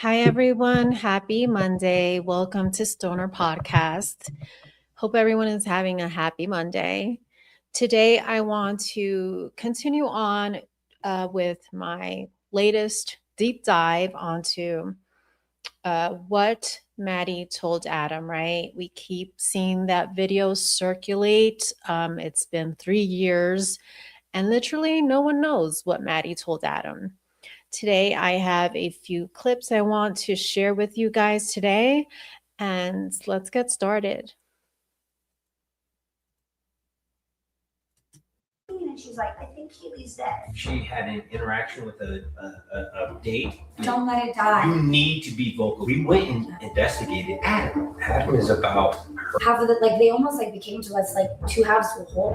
Hi, everyone. Happy Monday. Welcome to Stoner Podcast. Hope everyone is having a happy Monday. Today, I want to continue on with my latest deep dive onto what Maddie told Adam, right? We keep seeing that video circulate. It's been 3 years, and literally no one knows what Maddie told Adam. Today, I have a few clips I want to share with you guys today, and let's get started. And she's like, I think Keely's dead. She had an interaction with a date. Don't let it die. You need to be vocal. We went and investigated Adam. Adam is about her. Half of it, like they almost like became to us like two halves to a whole.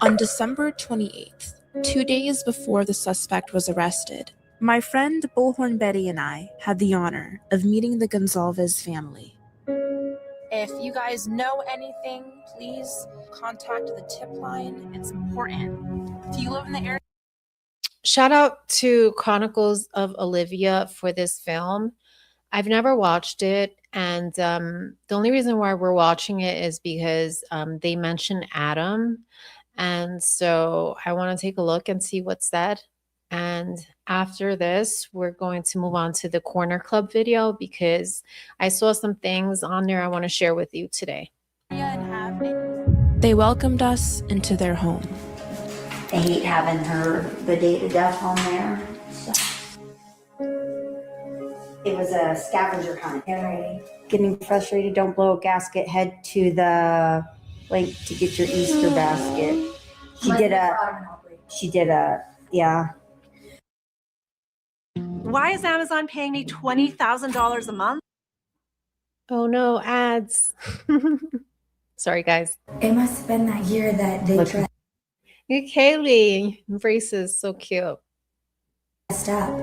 On December 28th, 2 days before the suspect was arrested, my friend Bullhorn Betty and I had the honor of meeting the Gonzalez family. If you guys know anything, please contact the tip line. It's important. If you live in the area. Shout out to Chronicles of Olivia for this film. I've never watched it, and the only reason why we're watching it is because they mention Adam. And so I want to take a look and see what's said. And after this, we're going to move on to the Corner Club video because I saw some things on there I want to share with you today. They welcomed us into their home. I hate having the day to death on there. So. It was a scavenger hunt. Getting frustrated, don't blow a gasket, head to the link to get your Easter basket. Yeah. Why is Amazon paying me $20,000 a month? Oh no, ads. Sorry, guys. It must have been that year that they dressed Kaylee, braces, so cute. up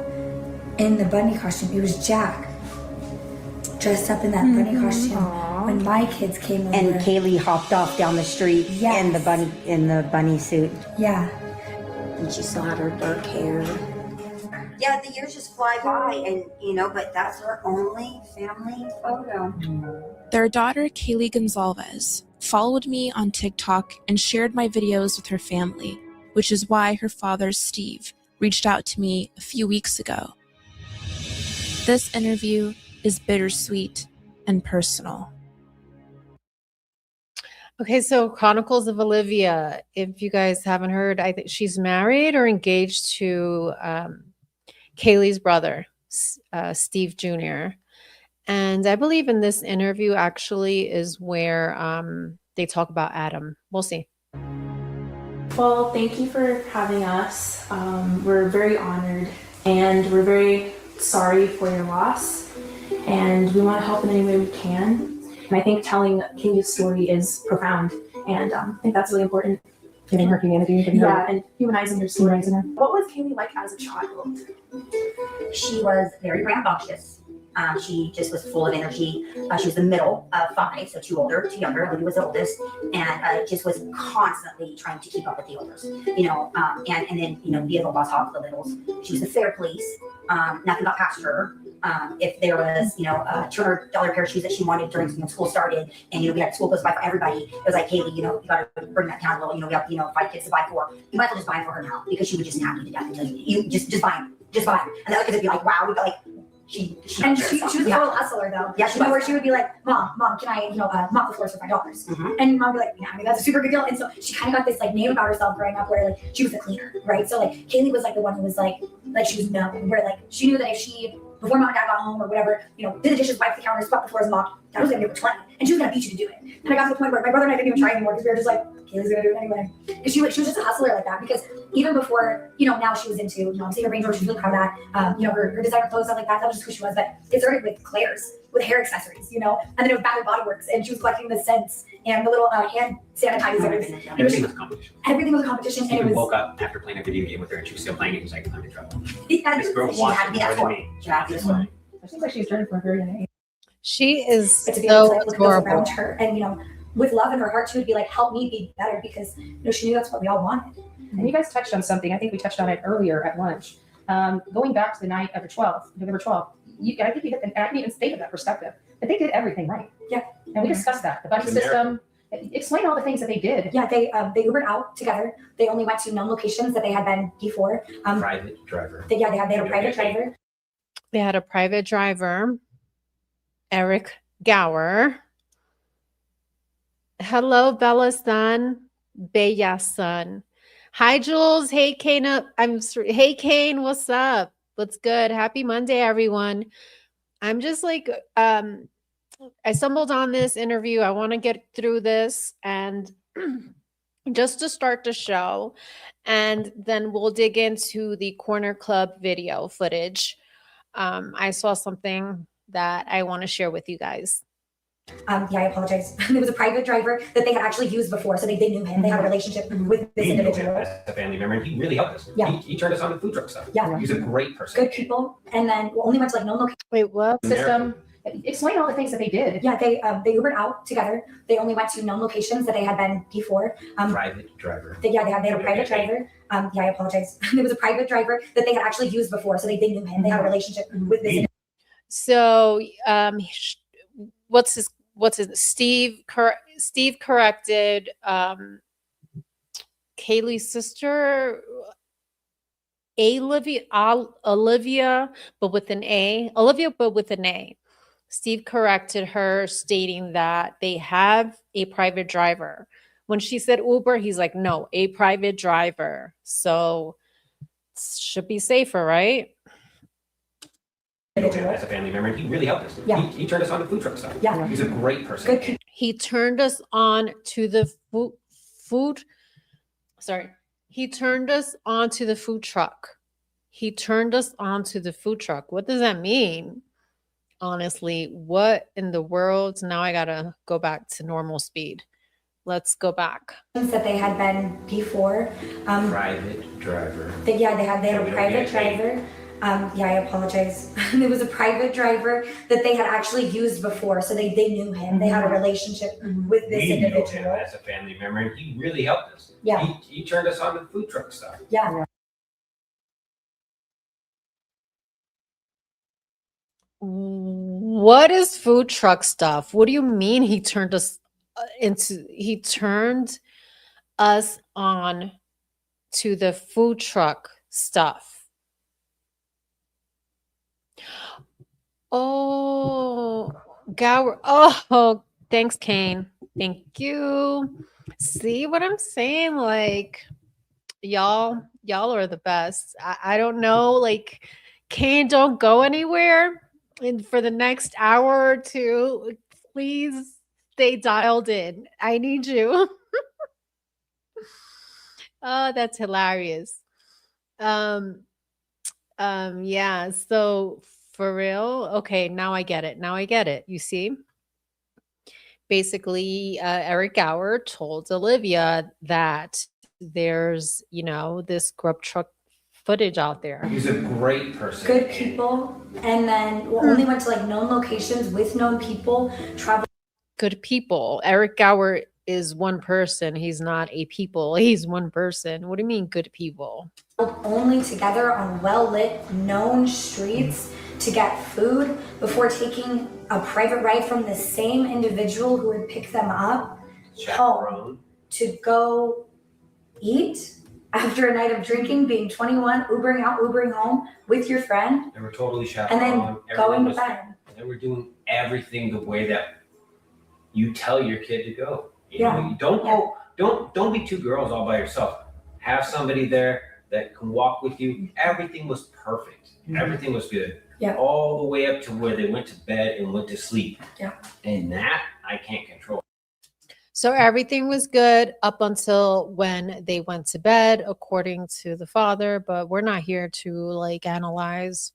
in the bunny costume. It was Jack dressed up in that bunny costume. Aww. When my kids came over. And Kaylee hopped off down the street in the bunny suit. Yeah. And she still had her dark hair. Yeah, the years just fly by, and but that's our only family photo. Their daughter, Kaylee Gonzalez, followed me on TikTok and shared my videos with her family, which is why her father, Steve, reached out to me a few weeks ago. This interview is bittersweet and personal. Okay, so Chronicles of Olivia, if you guys haven't heard, I think she's married or engaged to Kaylee's brother, Steve Jr. And I believe in this interview actually is where they talk about Adam. We'll see. Well, thank you for having us. We're very honored and we're very sorry for your loss. And we want to help in any way we can. And I think telling Kaylee's story is profound. And I think that's really important. Giving her community. And humanizing her story. What was Kaylee like as a child? She was very rambunctious. She just was full of energy. She was the middle of five, so two older, two younger. Olivia was the oldest, and just was constantly trying to keep up with the elders. And then be able to boss hog the littles. She was the fair police. Nothing got past her. If there was, a $200 pair of shoes that she wanted during when school started, and we had school clothes to buy for everybody, it was like, Kaylee, you got to bring that down a little. We have 5 kids to buy for. You might as well just buy them for her now because she would just happy to death until you just buy them, just buy them. And the other kids would be like, wow, we'd be like. She was a total hustler though. Yeah, where she would be like, Mom, can I, mop the floors for $5? Mm-hmm. And Mom would be like, yeah, that's a super good deal. And so she kind of got this name about herself growing up where she was a cleaner, right? So Kaylee was the one who was like she was known, where she knew that if she before Mom and Dad got home or whatever, did the dishes, wiped the counters, swept the floors, mopped, That was gonna be over 20, and she was gonna beat you to do it. And I got to the point where my brother and I didn't even try anymore because we were just like, Kaylee's gonna do it anyway. And she was just a hustler like that, because even before, now she was into, obviously her Range Rover, she's really proud of that. Her designer clothes, stuff like that. That was just who she was. But it started with Claire's, with hair accessories, and then it was Bath and Body Works, and she was collecting the scents and the little hand sanitizers. Everything was a competition. Everything was a competition, and it Stephen was. woke up after playing a video game with her, and she was still playing it. He was like, "I'm in trouble." Yeah, This girl She wants had to be it more that than for me. Yeah. This way. It seems like she's turning from a very young age. She is But to be able to so look at those adorable. around her, and with love in her heart, she would be like, help me be better, because she knew that's what we all wanted. And you guys touched on something. I think we touched on it earlier at lunch. Going back to the night of the 12th, November 12th, I think you hit, and I can even state of that perspective, but they did everything right. Yeah. And we discussed that. The buddy system. Explain all the things that they did. Yeah, they Ubered out together. They only went to known locations that they had been before. Private driver. They had a private driver. They had a private driver, Eric Gower. Hello, Bella's son, Bella's son. Hi, Jules. Hey, Kane. Hey, Kane. What's up? What's good? Happy Monday, everyone. I'm just like, I stumbled on this interview. I want to get through this and just to start the show, and then we'll dig into the Corner Club video footage. I saw something that I want to share with you guys. Yeah, I apologize. It was a private driver that they had actually used before, so they knew him. They had a relationship with this We knew him individual. as a family member, and he really helped us. Yeah. He turned us on to food truck stuff. Yeah. He's a great person. Good people, and then only went to known locations. Wait, what? System. Explain all the things that they did. Yeah, they Ubered out together. They only went to known locations that they had been before. Private driver. They had a private driver. Yeah, I apologize. It was a private driver that they had actually used before, so they knew him. They had a relationship with this individual. So, what's his Steve corrected Kaylee's sister, Olivia, but with an A. Olivia, but with an A. Steve corrected her, stating that they have a private driver. When she said Uber, he's like, no, a private driver. So should be safer, right? We knew him as a family member, and he really helped us. Yeah. He turned us on to food truck stuff. Yeah. He's a great person. Good people. He turned us on to the food. Sorry. He turned us onto the food truck. He turned us onto the food truck. What does that mean? Honestly, what in the world? Now I gotta go back to normal speed. Let's go back. That they had been before. Private driver. They had a private driver. Yeah, I apologize. It was a private driver that they had actually used before, so they knew him. They had a relationship with this We knew him individual. as a family member, and he really helped us. Yeah. He turned us on to food truck stuff. Yeah. What is food truck stuff? What do you mean he turned us on to the food truck stuff? Oh, Gower. Oh, thanks, Kane. Thank you. See what I'm saying? Like, y'all are the best. I don't know. Like, Kane, don't go anywhere. And for the next hour or two, please stay dialed in. I need you. Oh, that's hilarious. Yeah, so for real. Okay, now I get it. You see? Basically, Eric Gower told Olivia that there's, this grub truck footage out there. He's a great person. Good people, and then only went to known locations with known people. Travel. Good people. Eric Gower is one person. He's not a people. He's one person. What do you mean, good people? Only together on well-lit, known streets to get food before taking a private ride from the same individual who would pick them up home to go eat after a night of drinking, being 21, Ubering out, Ubering home with your friend, They were totally and chaperone. then going to bed. They were doing everything the way that you tell your kid to go. You know, you don't be two girls all by yourself. Have somebody there that can walk with you. Everything was perfect. Everything was good. Yeah. all the way up to where they went to bed and went to sleep. Yeah. And that I can't control. So everything was good up until when they went to bed, according to the father. But we're not here to like analyze.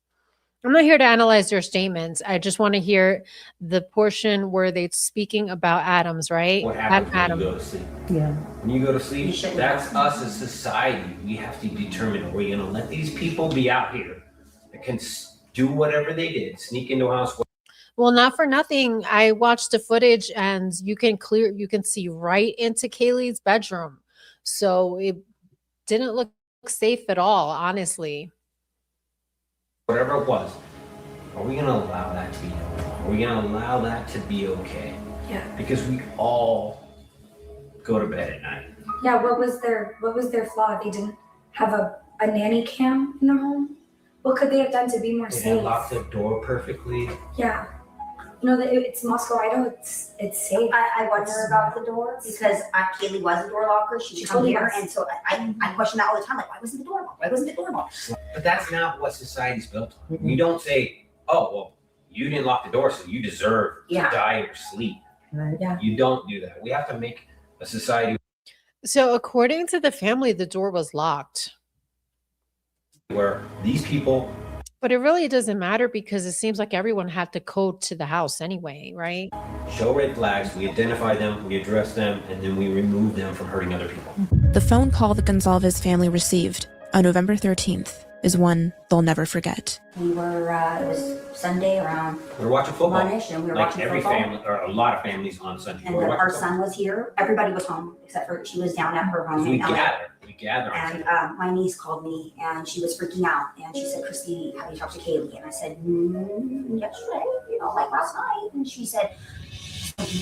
I'm not here to analyze their statements. I just want to hear the portion where they're speaking about atoms, right? What happens when Adam. you go to sleep? Yeah. When you go to sleep, You shouldn't that's have. us as society. We have to determine, are we going to let these people be out here that can do whatever they did, sneak into a house? Well, not for nothing. I watched the footage and you can see right into Kaylee's bedroom. So it didn't look safe at all, honestly. Whatever it was, are we going to allow that to be normal? Are we going to allow that to be okay? Yeah. Because we all go to bed at night. Yeah, what was their flaw? They didn't have a nanny cam in their home? What could they have done to be more They safe? didn't lock the door perfectly. Yeah. You know, it's Moscow, Idaho, it's safe. I wonder about the door because Kaylee was a door locker. She would come totally here, was. and so I question that all the time. Like, why wasn't the door locked? Why wasn't the door locked? But that's not what society's built on. You don't say, oh, well, you didn't lock the door, so you deserve to die in your sleep. Right. Yeah. You don't do that. We have to make a society So according to the family, the door was locked. where these people But it really doesn't matter because it seems like everyone had to code to the house anyway, right? show red flags, we identify them, we address them, and then we remove them from hurting other people. The phone call the Gonzalez family received on November 13th is one they'll never forget. We were, it was Sunday around We were watching football. 1-ish, and we were Like watching every football. family, or a lot of families on Sunday. And We were then watching our football. son was here. Everybody was home except for she was down at her home We in LA. gather on And Sunday. my niece called me and she was freaking out and she said, Christy, have you talked to Kaylee? And I said, yesterday, like last night. And she said, something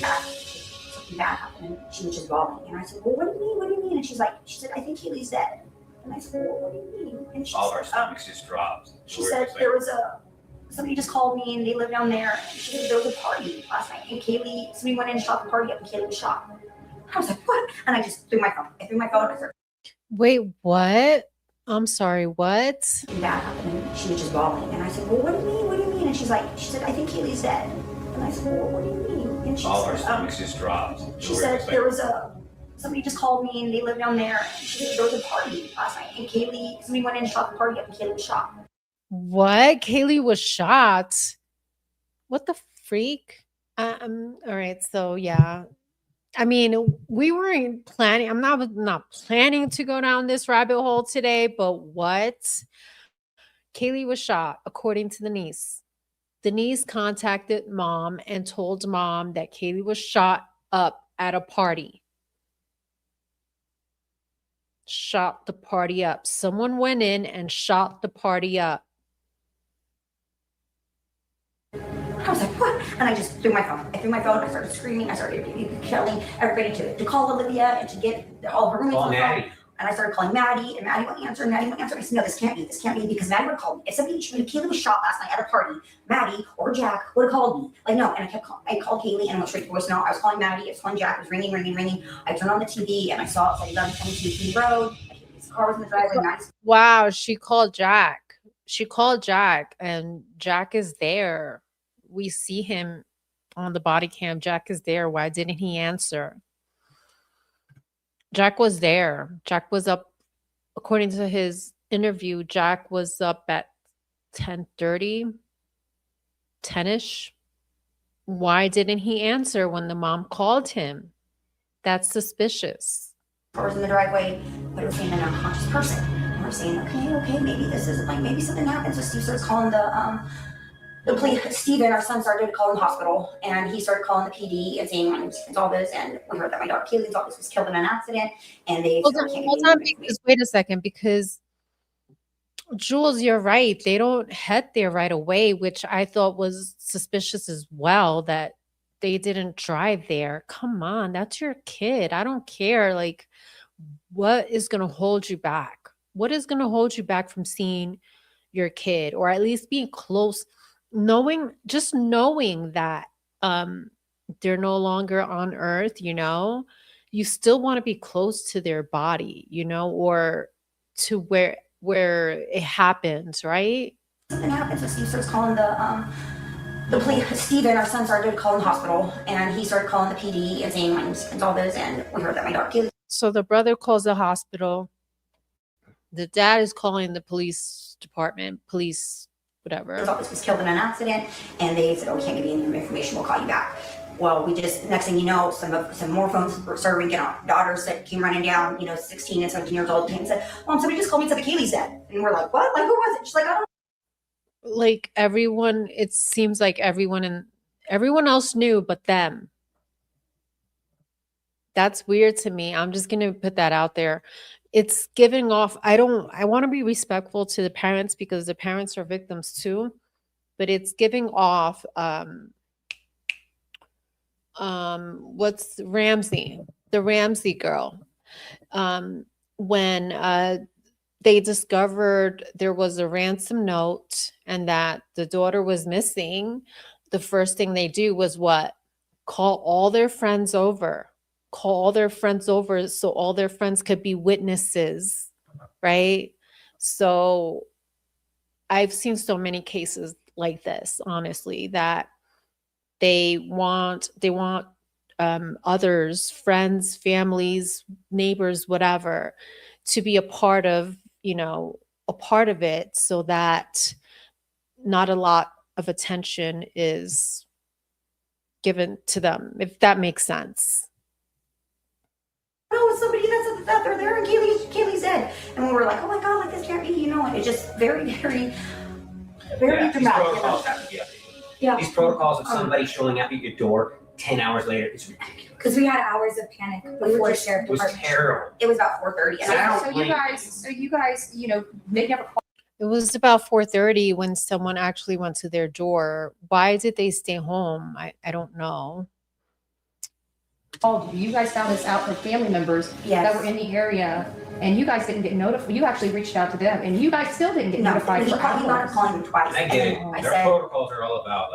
bad happened. And she was just bawling. And I said, well, what do you mean? What do you mean? And she said, I think Kaylee's dead. And I said, well, what do you mean? And she All of our said, stomachs just dropped. she We're said just like, there was somebody just called me and they live down there. And she said there was a party last night and somebody went in and shot the party up and Kaylee was shot. I was like, what? And I just threw my phone. I started Wait, what? I'm sorry, what? something bad happened and she was just bawling. And I said, well, what do you mean? What do you mean? And she said, I think Kaylee's dead. And I said, well, what do you mean? And she all of our said, stomachs just dropped. she We're said just there like, was somebody just called me and they live down there. And she said there was a party last night and somebody went in and shot the party up and Kaylee was shot. What? Kaylee was shot. What the freak? All right, so yeah. I mean, we weren't planning. I'm not planning to go down this rabbit hole today, but what? Kaylee was shot, according to the niece. The niece contacted mom and told mom that Kaylee was shot up at a party. Shot the party up. Someone went in and shot the party up. I was like, what? And I just threw my phone. I started screaming. I started telling everybody to call Olivia and to get all of her roommates call on the phone. Maddie. And I started calling Maddie, and Maddie wouldn't answer, I said, no, this can't be, because Maddie would have called me. If Kaylee was shot last night at a party, Maddie or Jack would have called me. Like, no, and I called Kaylee and I went straight to voicemail. I was calling Maddie, I was calling Jack, it was ringing. I turned on the TV and I saw it was like 11:22 the road. His car was in the driveway. Nice. Wow, she called Jack. And Jack is there. We see him on the body cam. Jack is there. Why didn't he answer? Jack was there. Jack was up, according to his interview, Jack was up at 10:30, 10-ish. Why didn't he answer when the mom called him? That's suspicious. Car was in the driveway, but it was saying an unconscious person. And we're saying, okay, maybe this isn't like, maybe something happened. So Steve starts calling the police. Steven, our son, started calling the hospital, and he started calling the PD and saying, my name's Gonzalez, and we heard that my daughter Kaylee Gonzalez was killed in an accident, and they Hold on, because wait a second, because Jules, you're right. They don't head there right away, which I thought was suspicious as well, that they didn't drive there. Come on, that's your kid. I don't care. Like, what is going to hold you back? What is going to hold you back from seeing your kid, or at least being close, knowing that they're no longer on earth, you still want to be close to their body, or to where it happens, right? Something happened, so Steve starts calling the police. Steven, our son, started calling the hospital, and he started calling the PD and saying my name's Gonzalez, and we heard that my daughter Kaylee. So the brother calls the hospital. The dad is calling the police department, police, whatever. Gonzalez was killed in an accident, and they said, "Oh, we can't give you any information. We'll call you back." Well, we just, next thing you know, some more phones started ringing. Our daughters came running down, 16 and 17 years old, came and said, "Mom, somebody just called me and said that Kaylee's dead." And we're like, "What? Like, who was it?" She's like, "I don't know." Like everyone, it seems like everyone else knew but them. That's weird to me. I'm just going to put that out there. It's giving off, I want to be respectful to the parents because the parents are victims too, but it's giving off what's Ramsey, the Ramsey girl. When they discovered there was a ransom note and that the daughter was missing, the first thing they do was what? Call all their friends over. Call all their friends over so all their friends could be witnesses, right? So I've seen so many cases like this, honestly, that they want others, friends, families, neighbors, whatever, to be a part of it so that not a lot of attention is given to them, if that makes sense. No, it's somebody that said that they're there and Kaylee's dead. And we were like, "Oh my God, like this can't be, and it's just very, very, very These dramatic. protocols have to be updated. Yeah. These protocols of somebody showing up at your door 10 hours later, it's ridiculous. Because we had hours of panic before sheriff It was department. terrible. It was about 4:30. And I don't So blame you guys, they never called. It was about 4:30 when someone actually went to their door. Why did they stay home? I don't know. You. You guys found this out from family members that were in the area, and you guys didn't get notified. You actually reached out to them, and you guys still didn't get notified. He wound up calling them twice. I get it. I Their said, protocols are all about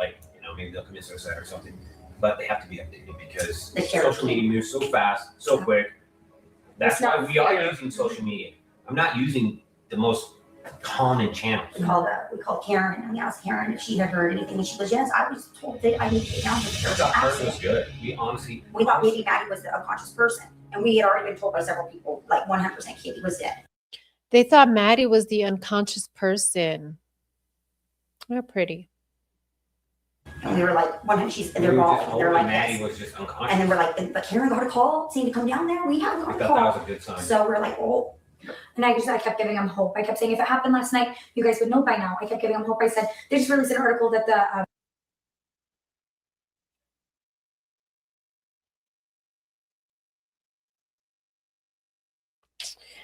maybe they'll commit suicide or something, but they have to be updated because The sheriff. social media moves so fast, so quick. That's It's not why we are fair. using social media. I'm not using the most common channels. we called Karen, and we asked Karen if she had heard anything, and she goes, "Yes, I was told that I need to get down to the I church." thought person was good. We thought maybe Maddie was the unconscious person, and we had already been told by several people, like 100% Kaylee was dead. They thought Maddie was the unconscious person. They're pretty. And we were like, 100, they're we were wrong. just They're hoping like Maddie this. was just unconscious. And then we're like, but Karen got a call saying to come down there. We haven't I got a thought call. that was a good sign. So we're like, oh. And I kept giving him hope. I kept saying, if it happened last night, you guys would know by now. I kept giving him hope. I said, they just released an article that the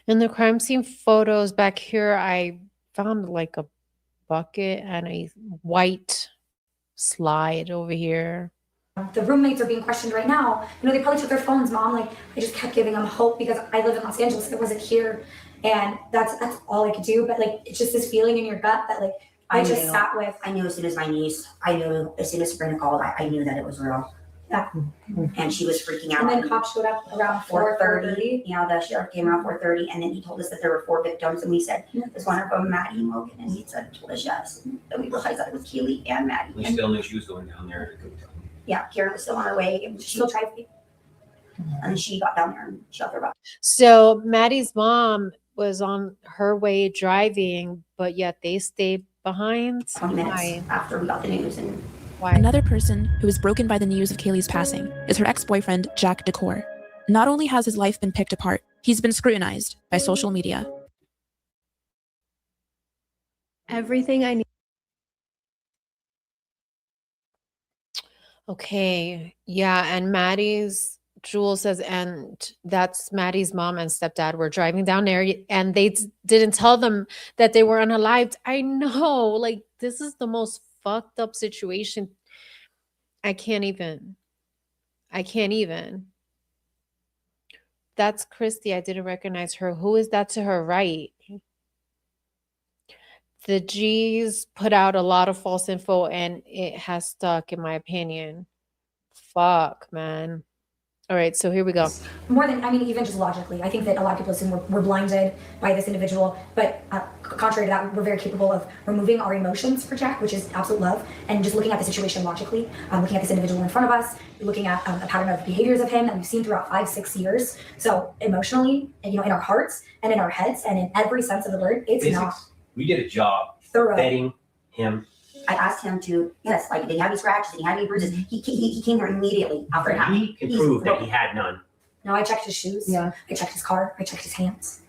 In the crime scene photos back here, I found like a bucket and a white slide over here. roommates are being questioned right now. They probably took their phones, Mom. Like, I just kept giving them hope because I live in Los Angeles. It wasn't here. And that's all I could do. But it's just this feeling in your gut that I just sat with. I knew as soon as Sabrina called, I knew that it was real. Yeah. And she was freaking out. And then cops showed up around 4:30. The sheriff came around 4:30, and then he told us that there were 4 victims, and we said, "Is one of them Maddie and Logan?" And he told us yes. And we realized that it was Kaylee and Maddie. We still knew she was going down there. Yeah, Karen was still on her way, and she Still tried to. and she got down there and shot her up. So Maddie's mom was on her way driving, but yet they stayed behind. 20 minutes Why? after we got the news, and Why? Another person who is broken by the news of Kaylee's passing is her ex-boyfriend, Jack Decor. Not only has his life been picked apart, he's been scrutinized by social media. Everything I need. Okay. Yeah. And Jewel says, and that's Maddie's mom and stepdad were driving down there and they didn't tell them that they were unalived. I know. This is the most fucked up situation. I can't even. That's Christy. I didn't recognize her. Who is that to her right? The G's put out a lot of false info and it has stuck, in my opinion. Fuck, man. All right, so here we go. More than, I mean, even just logically, I think that a lot of people assume we're blinded by this individual, but contrary to that, we're very capable of removing our emotions for Jack, which is absolute love, and just looking at the situation logically, looking at this individual in front of us, looking at a pattern of behaviors of him that we've seen throughout 5-6 years. So emotionally, and, you know, in our hearts and in our heads and in every sense of the word, it's Basics. not We did a job thorough. vetting him. I asked him to, yes, like, did he have any scratches? Did he have any bruises? He came here immediately after it happened. He can prove that he had none. No, I checked his shoes. Yeah. I checked his car. I checked his hands.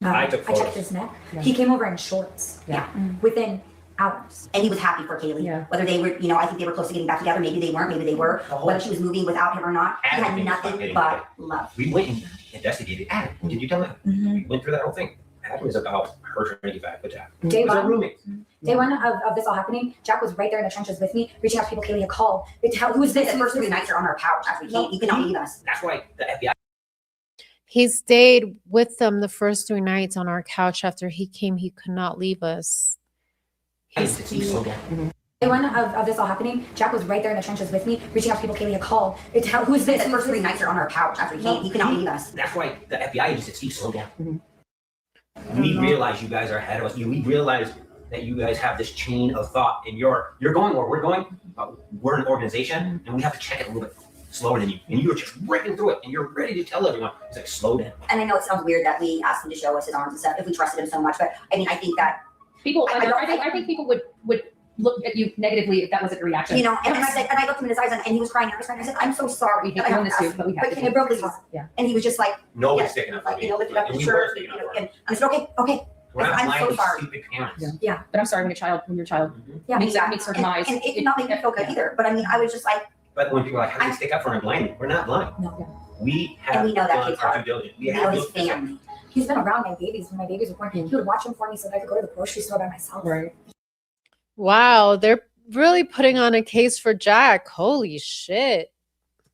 I took I photos. checked his neck. Yeah. He came over in shorts. Yeah. Within hours. And he was happy for Kaylee. Yeah. Whether they were, you know, I think they were close to getting back together. Maybe they weren't. Maybe they were. The whole- Whether she was moving without him or not, he had Everything was about nothing getting but love. We went and investigated Adam. Did you tell him? We went through that whole thing. Adam is about her trying to get back with Jack. Day It was our one. roommates. Day one of this all happening, Jack was right there in the trenches with me, reaching out to people. Kaylee had called. Who is this? The first 3 nights are on our couch after we came. He could not leave us. That's why the FBI He stayed with them the first 3 nights on our couch after he came. He could not leave us. used to see so down. Day one of this all happening, Jack was right there in the trenches with me, reaching out to people. Kaylee had called. Who is this? The first 3 nights are on our couch after we came. He could not leave us. That's why the FBI used to see slow down. We realize you guys are ahead of us. We realize that you guys have this chain of thought, and you're going where we're going. We're an organization, and we have to check it a little bit slower than you. And you're just ripping through it, and you're ready to tell everyone. It's like, slow down. And I know it sounds weird that we asked him to show us his arms and stuff if we trusted him so much, but I mean, I think that, People, I I think people would look at you negatively if that was a reaction. you know, and I said, and I looked him in his eyes and he was crying. I was crying. I said, I'm so sorry. We hate that I doing have this to too, but we have But to. can it broke his heart? Yeah. And he was just like, Nobody's yes, sticking up for like, me. you know, lifted up And his we were shirt. sticking up for And I said, okay. We're not I'm so blind, sorry. stupid parents. Yeah. But I'm sorry when you're a child Yeah. makes her demise. And it did not make me feel good either. But I mean, I was just like, But when people are like, how do you stick up for him blind? We're not blind. No. We have And we know that done kid's our heart. due diligence. We you know, have his looked this up. family. He's been around my babies when my babies were born. He would watch them for me so that I could go to the grocery store by myself. Right. Wow, they're really putting on a case for Jack. Holy shit.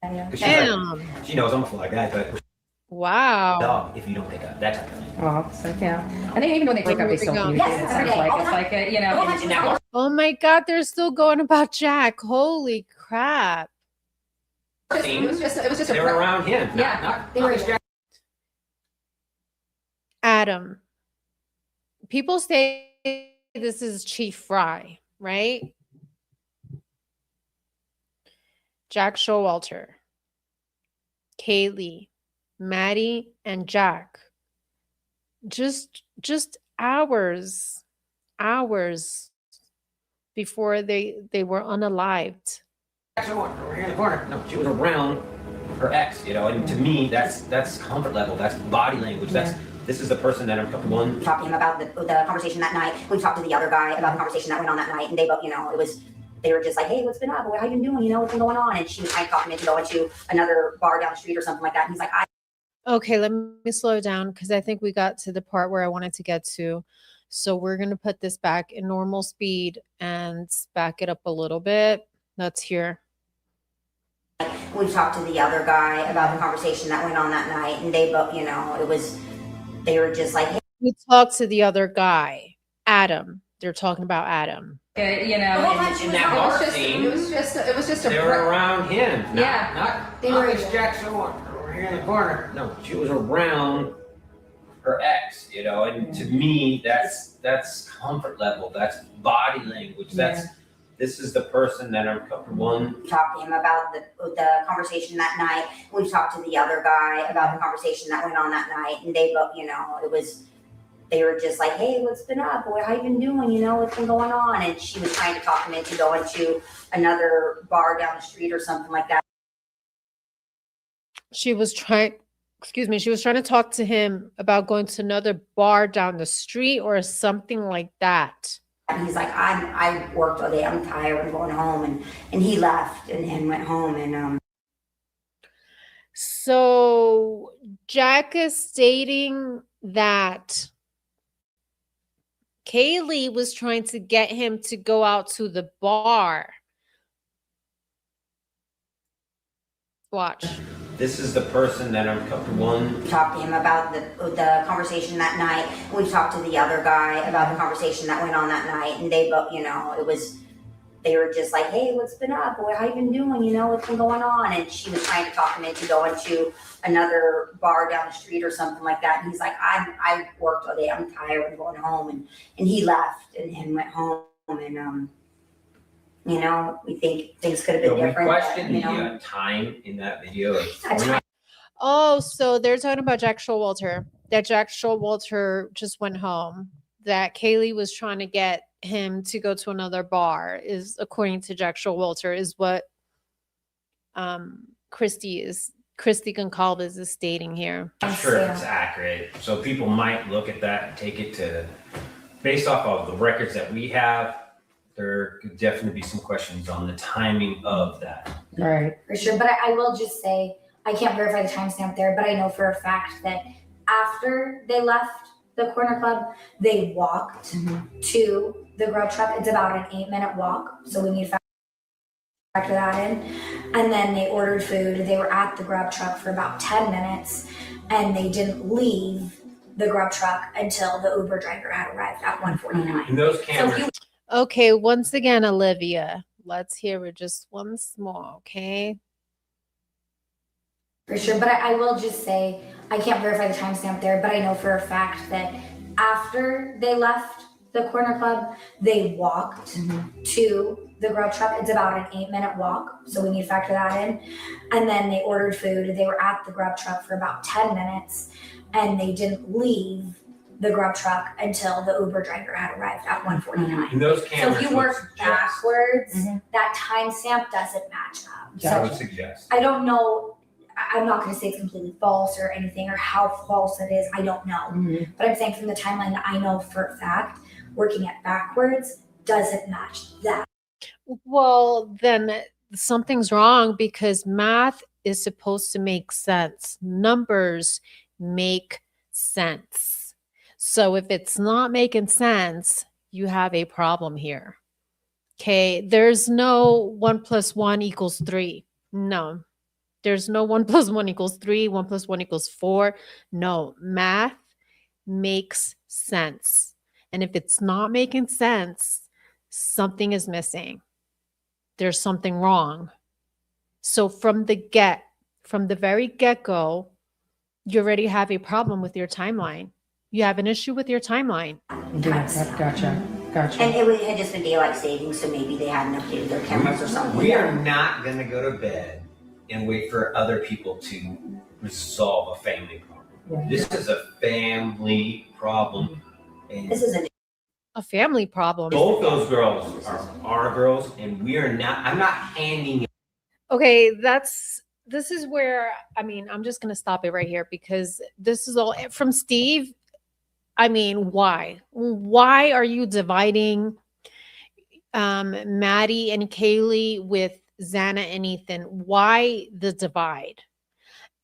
Yeah. 'Cause she's like, Damn. she knows I'm a fly guy, but Wow. dog if you don't pick up. That's how Oh, so yeah. And then even when they break up, they still communicate. Yes, It every sounds day, like all it's the like you know. All the and time. now Oh my God, they're still going about Jack. Holy crap. it was just a they're around him. Yeah. They were Adam. People say this is Chief Fry, right? Jack Showalter, Kaylee, Maddie, and Jack. Just hours before they were unalived. Over here in the corner. No, she was around her ex, you know, and to me, that's comfort level. That's body language. This is the person that I'm comfortable in. We talked to him about the conversation that night. We talked to the other guy about the conversation that went on that night, and they both, you know, they were just like, hey, what's been up? How you been doing? You know, what's been going on? And she was trying to talk him into going to another bar down the street or something like that. And he's like, Okay, let me slow down because I think we got to the part where I wanted to get to. So we're going to put this back in normal speed and back it up a little bit. Let's hear. we talked to the other guy about the conversation that went on that night, and they both, you know, they were just like, hey, We talked to the other guy, Adam. They're talking about Adam. you know, The whole time she in was that around. bar scene, it was just a they were around him. Yeah. They were- Miss Jackson over here in the corner. No, she was around her ex, you know, and to me, that's comfort level. That's body language. This is the person that I'm comfortable in. we talked to him about the conversation that night. We talked to the other guy about the conversation that went on that night, and they both, you know, they were just like, hey, what's been up? Boy, how you been doing? You know, what's been going on? And she was trying to talk him into going to another bar down the street or something like that. She was trying to talk to him about going to another bar down the street or something like that. And he's like, I worked all day. I'm tired. I'm going home. And he left and went home. And So Jack is stating that Kaylee was trying to get him to go out to the bar. Watch. This is the person that I'm comfortable in. we talked to him about the conversation that night. We talked to the other guy about the conversation that went on that night, and they both, you know, they were just like, hey, what's been up? How you been doing? You know, what's been going on? And she was trying to talk him into going to another bar down the street or something like that. And he's like, I worked all day. I'm tired. I'm going home. And he left and went home. And, you know, we think things could have been different. We questioned you know? the time in that video. Oh, so they're talking about Jack Showalter. That Jack Showalter just went home. That Kaylee was trying to get him to go to another bar, is according to Jack Showalter, is what Christy Goncalves is stating here. I'm sure it's accurate. So people might look at that and take it to, based off of the records that we have, there could definitely be some questions on the timing of that. Right. For sure. But I will just say, I can't verify the timestamp there, but I know for a fact that after they left the corner club, they walked to the grub truck. It's about an 8-minute walk. So we need to factor that in. And then they ordered food. They were at the grub truck for about 10 minutes and they didn't leave the grub truck until the Uber driver had arrived at 1:49. And those cameras. Okay, once again, Olivia, let's hear it just once more, okay? For sure, but I will just say, I can't verify the timestamp there, but I know for a fact that after they left the corner club, they walked to the grub truck. It's about an 8-minute walk, so we need to factor that in. And then they ordered food. They were at the grub truck for about 10 minutes, and they didn't leave the grub truck until the Uber driver had arrived at 1:49. And those So cameras. if you work backwards, that timestamp doesn't match up. I would suggest. I don't know. I'm not going to say it's completely false or anything or how false it is. I don't know. But I'm saying from the timeline that I know for a fact, working it backwards doesn't match that. Well, then something's wrong because math is supposed to make sense. Numbers make sense. So if it's not making sense, you have a problem here. Okay, there's no 1 + 1 = 3. No. There's no 1 + 1 = 3, 1 + 1 = 4. No, math makes sense. And if it's not making sense, something is missing. There's something wrong. So from the very get-go, you already have a problem with your timeline. You have an issue with your timeline. Gotcha. And it had just been daylight savings, so maybe they hadn't updated their cameras or something. We are not going to go to bed and wait for other people to resolve a family problem. Yeah. This is a family problem. And This is A family problem. both those girls are our girls, and we are not, I'm not handing. Okay, this is where, I mean, I'm just going to stop it right here because this is all from Steve. I mean, why? Why are you dividing Maddie and Kaylee with Xana and Ethan? Why the divide?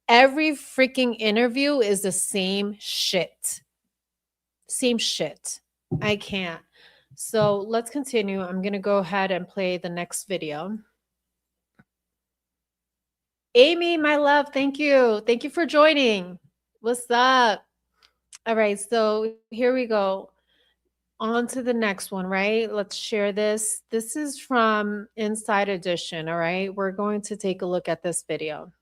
Every freaking interview is the same shit. Same shit. I can't. So let's continue. I'm going to go ahead and play the next video. Amy, my love, thank you. Thank you for joining. What's up? All right, so here we go. On to the next one, right? Let's share this. This is from Inside Edition, all right? We're going to take a look at this video.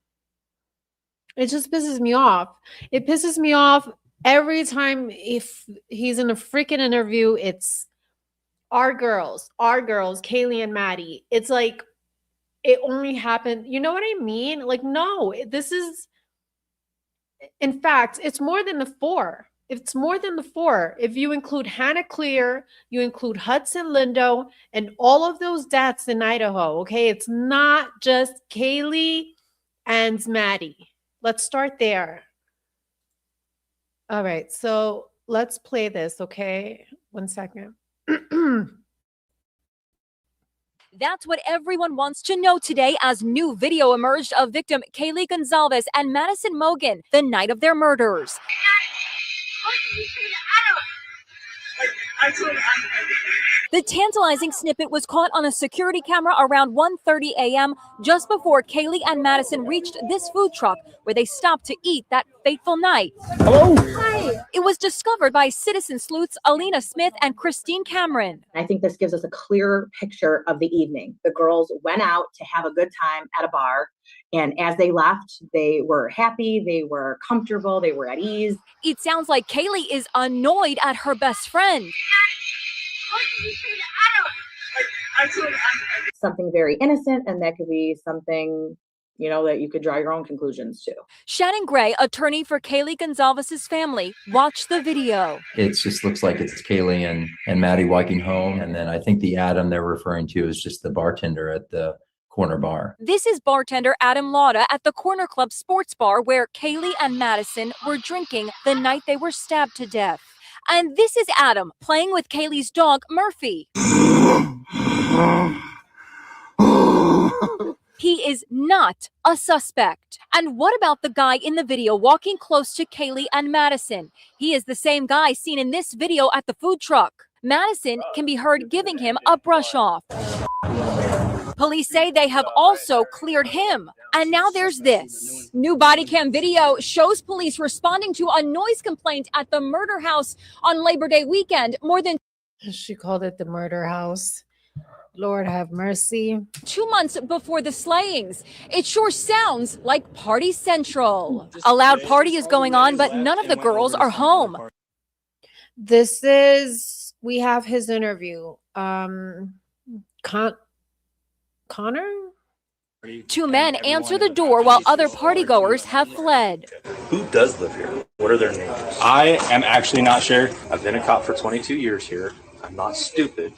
It just pisses me off. It pisses me off every time if he's in a freaking interview, it's our girls, Kaylee and Maddie. It's like it only happened. You know what I mean? Like, no, this is, in fact, it's more than the 4. It's more than the 4. If you include Hannah Clear, you include Hudson Lindo, and all of those deaths in Idaho, okay? It's not just Kaylee and Maddie. Let's start there. All right, so let's play this, okay? 1 second. That's what everyone wants to know today as new video emerged of victim Kaylee Goncalves and Madison Mogen the night of their murders. What did you say to Adam? The tantalizing snippet was caught on a security camera around 1:30 a.m. just before Kaylee and Madison reached this food truck where they stopped to eat that fateful night. Hello. Hi. It was discovered by citizen sleuths Alina Smith and Christine Cameron. I think this gives us a clearer picture of the evening. The girls went out to have a good time at a bar, and as they left, they were happy, they were comfortable, they were at ease. It sounds like Kaylee is annoyed at her best friend. Something very innocent, and that could be something, you know, that you could draw your own conclusions to. Shannon Gray, attorney for Kaylee Gonzalez's family, watched the video. It just looks like it's Kaylee and Maddie walking home. And then I think the Adam they're referring to is just the bartender at the corner bar. This is bartender Adam Lauda at the Corner Club Sports Bar where Kaylee and Madison were drinking the night they were stabbed to death. And this is Adam playing with Kaylee's dog, Murphy. He is not a suspect. And what about the guy in the video walking close to Kaylee and Madison? He is the same guy seen in this video at the food truck. Madison can be heard giving him a brush off. Police say they have also cleared him. And now there's this. New body cam video shows police responding to a noise complaint at the murder house on Labor Day weekend. More than She called it the murder house. Lord have mercy. 2 months before the slayings. It sure sounds like Party Central. A loud party is going on, but none of the girls are home. We have his interview. Connor? 2 men answer the door while other partygoers have fled. Who does live here? What are their names? I am actually not sure. I've been a cop for 22 years here. I'm not stupid.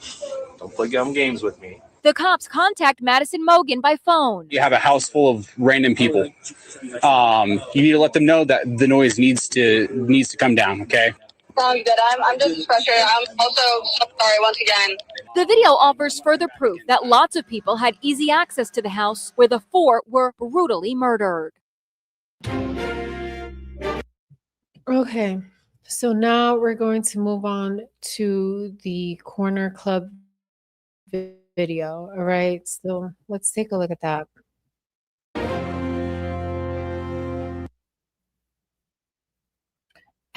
Don't play dumb games with me. The cops contact Madison Mogan by phone. You have a house full of random people. You need to let them know that the noise needs to come down, okay? Sounds good. I'm just frustrated. I'm also so sorry once again. The video offers further proof that lots of people had easy access to the house where the 4 were brutally murdered. Okay, so now we're going to move on to the Corner Club video. All right, so let's take a look at that.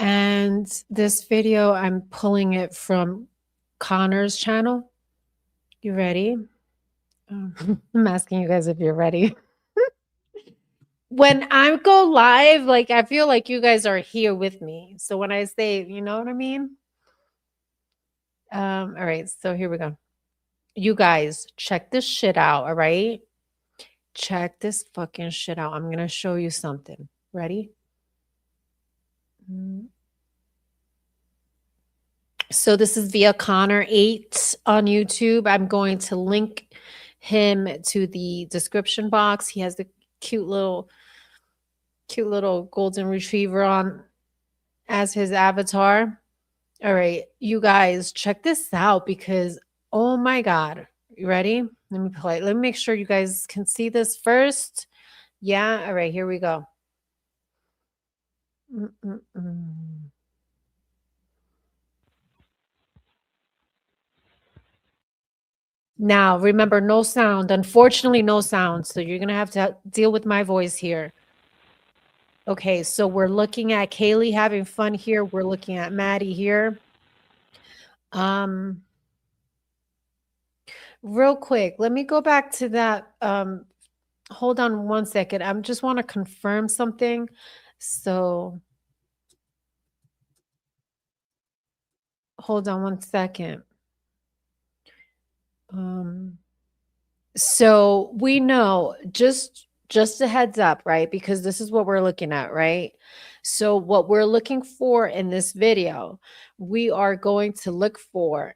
And this video, I'm pulling it from Connor's channel. You ready? I'm asking you guys if you're ready. When I go live, like, I feel like you guys are here with me. So when I say, you know what I mean? All right, so here we go. You guys, check this shit out, all right? Check this fucking shit out. I'm going to show you something. Ready? So this is via Connor 8 on YouTube. I'm going to link him to the description box. He has the cute little golden retriever on as his avatar. All right, you guys, check this out because, oh my God. You ready? Let me play. Let me make sure you guys can see this first. Yeah. All right, here we go. Now, remember, no sound. Unfortunately, no sound. So you're going to have to deal with my voice here. Okay, so we're looking at Kaylee having fun here. We're looking at Maddie here. Real quick, let me go back to that. Hold on one second. I just want to confirm something. So hold on one second. So we know, just a heads up, right? Because this is what we're looking at, right? So what we're looking for in this video, we are going to look for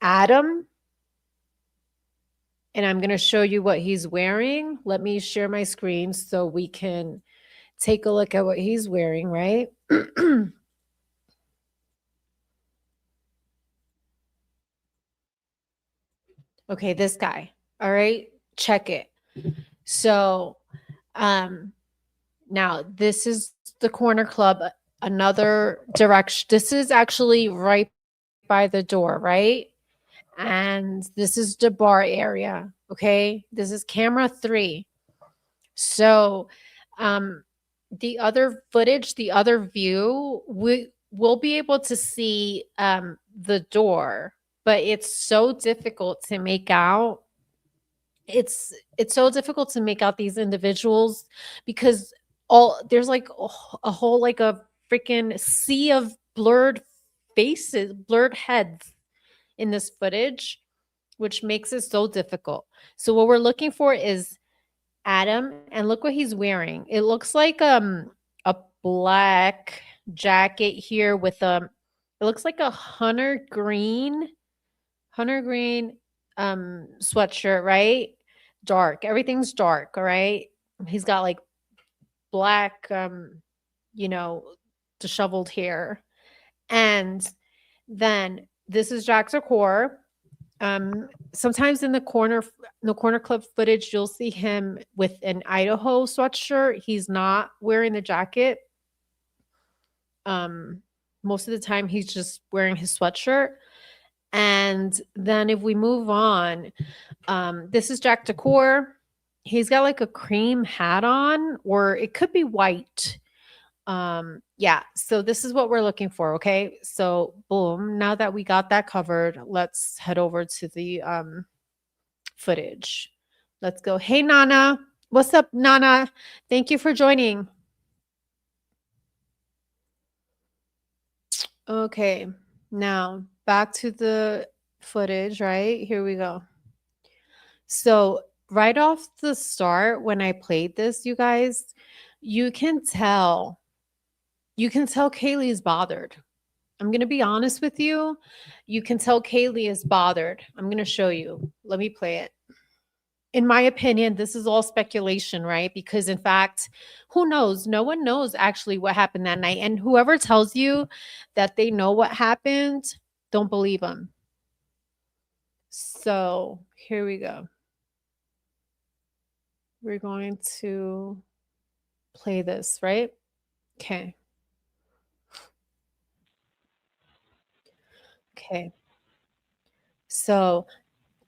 Adam. And I'm going to show you what he's wearing. Let me share my screen so we can take a look at what he's wearing, right? Okay, this guy. All right, check it. So now this is the Corner Club, another direction. This is actually right by the door, right? And this is the bar area. Okay. This is camera 3. So, the other footage, the other view, we will be able to see the door, but it's so difficult to make out. It's so difficult to make out these individuals because all there's like a whole like a freaking sea of blurred faces, blurred heads in this footage, which makes it so difficult. So what we're looking for is Adam, and look what he's wearing. It looks like a black jacket here with it looks like a hunter green sweatshirt, right? Dark. Everything's dark, all right? He's got like black you know, disheveled hair. And then this is Jack's core. Sometimes in the corner clip footage, you'll see him with an Idaho sweatshirt. He's not wearing the jacket. Most of the time he's just wearing his sweatshirt. And then if we move on, this is Jack Decor. He's got like a cream hat on, or it could be white. Yeah, so this is what we're looking for. Okay, so boom, now that we got that covered, let's head over to the footage. Let's go. Hey Nana, what's up, Nana? Thank you for joining. Okay, now back to the footage. Right, here we go. So right off the start, when I played this, you guys, you can tell Kaylee is bothered. I'm going to be honest with you. You can tell Kaylee is bothered. I'm going to show you. Let me play it. In my opinion, this is all speculation, right? Because in fact, who knows? No one knows actually what happened that night. And whoever tells you that they know what happened, don't believe them. So here we go. We're going to play this, right? Okay. Okay. So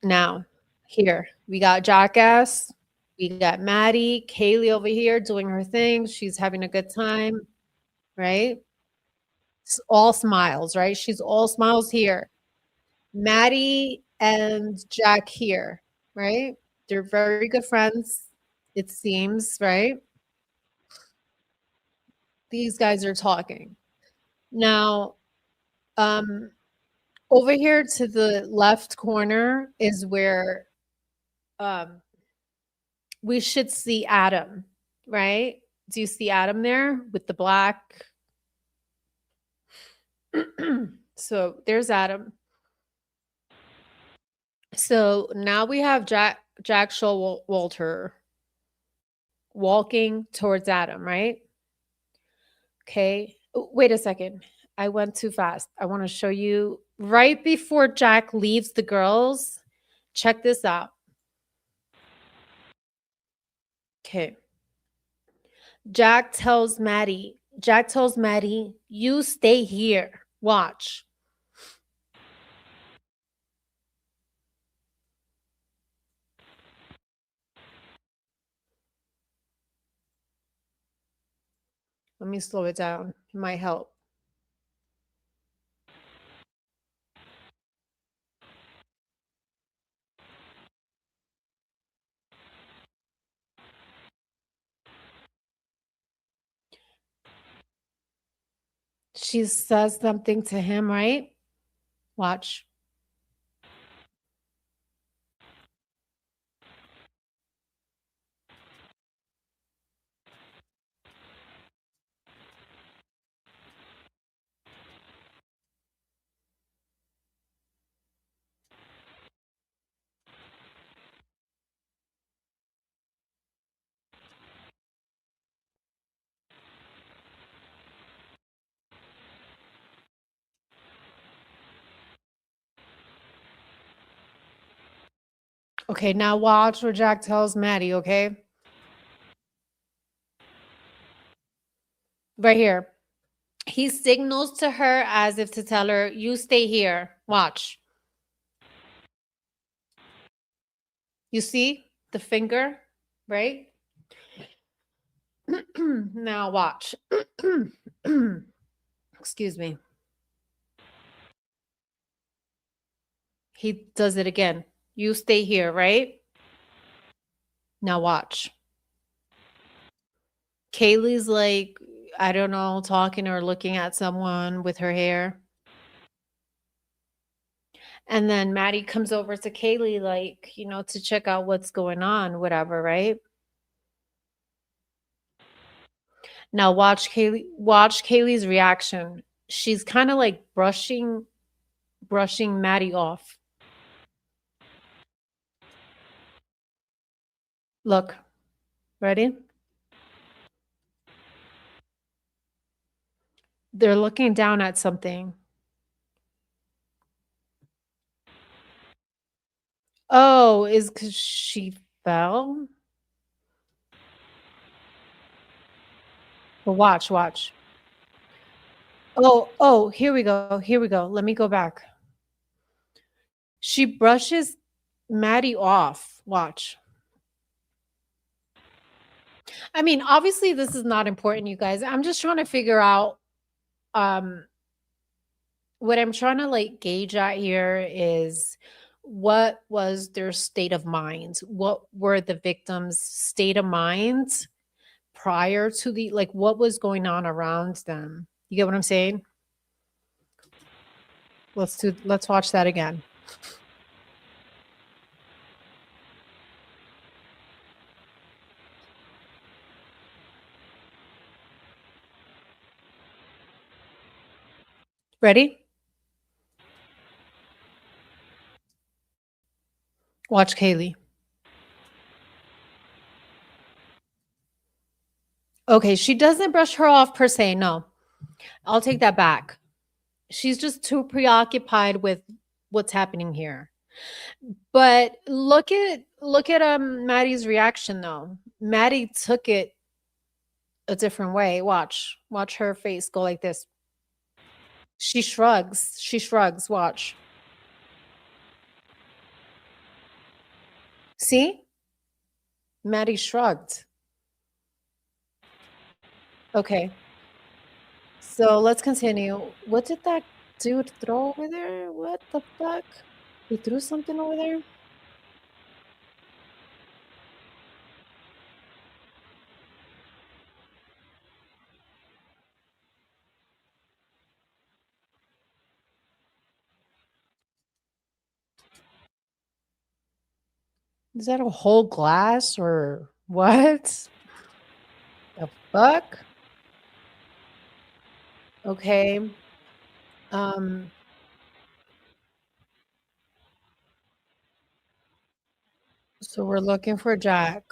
now here we got Jackass, we got Maddie, Kaylee over here doing her thing. She's having a good time, right? It's all smiles, right? She's all smiles here. Maddie and Jack here, right? They're very good friends, it seems, right? These guys are talking. Now, over here to the left corner is where we should see Adam, right? Do you see Adam there with the black? So there's Adam. So now we have Jack Showalter walking towards Adam, right? Okay. Oh, wait a second. I went too fast. I want to show you right before Jack leaves the girls. Check this out. Okay. Jack tells Maddie, you stay here. Watch. Let me slow it down. It might help. She says something to him, right? Watch. Okay, now watch what Jack tells Maddie, okay? Right here. He signals to her as if to tell her, you stay here. Watch. You see the finger, right? Now watch. Excuse me. He does it again. You stay here, right? Now watch. Kaylee's like, I don't know, talking or looking at someone with her hair. And then Maddie comes over to Kaylee, like, to check out what's going on, whatever, right? Now watch Kaylee's reaction. She's kind of like brushing Maddie off. Look. Ready? They're looking down at something. Oh, is because she fell? But watch. Oh, here we go. Let me go back. She brushes Maddie off. Watch. I mean, obviously this is not important, you guys. I'm just trying to figure out what I'm trying to like gauge at here is what was their state of mind? What were the victims' state of mind prior to the like what was going on around them? You get what I'm saying? Let's watch that again. Ready? Watch Kaylee. Okay, she doesn't brush her off per se. No, I'll take that back. She's just too preoccupied with what's happening here. But look at Maddie's reaction though. Maddie took it a different way. Watch her face go like this. She shrugs. Watch. See? Maddie shrugged. Okay. So let's continue. What did that dude throw over there? What the fuck? He threw something over there? Is that a whole glass or what? The fuck? Okay. So we're looking for Jack.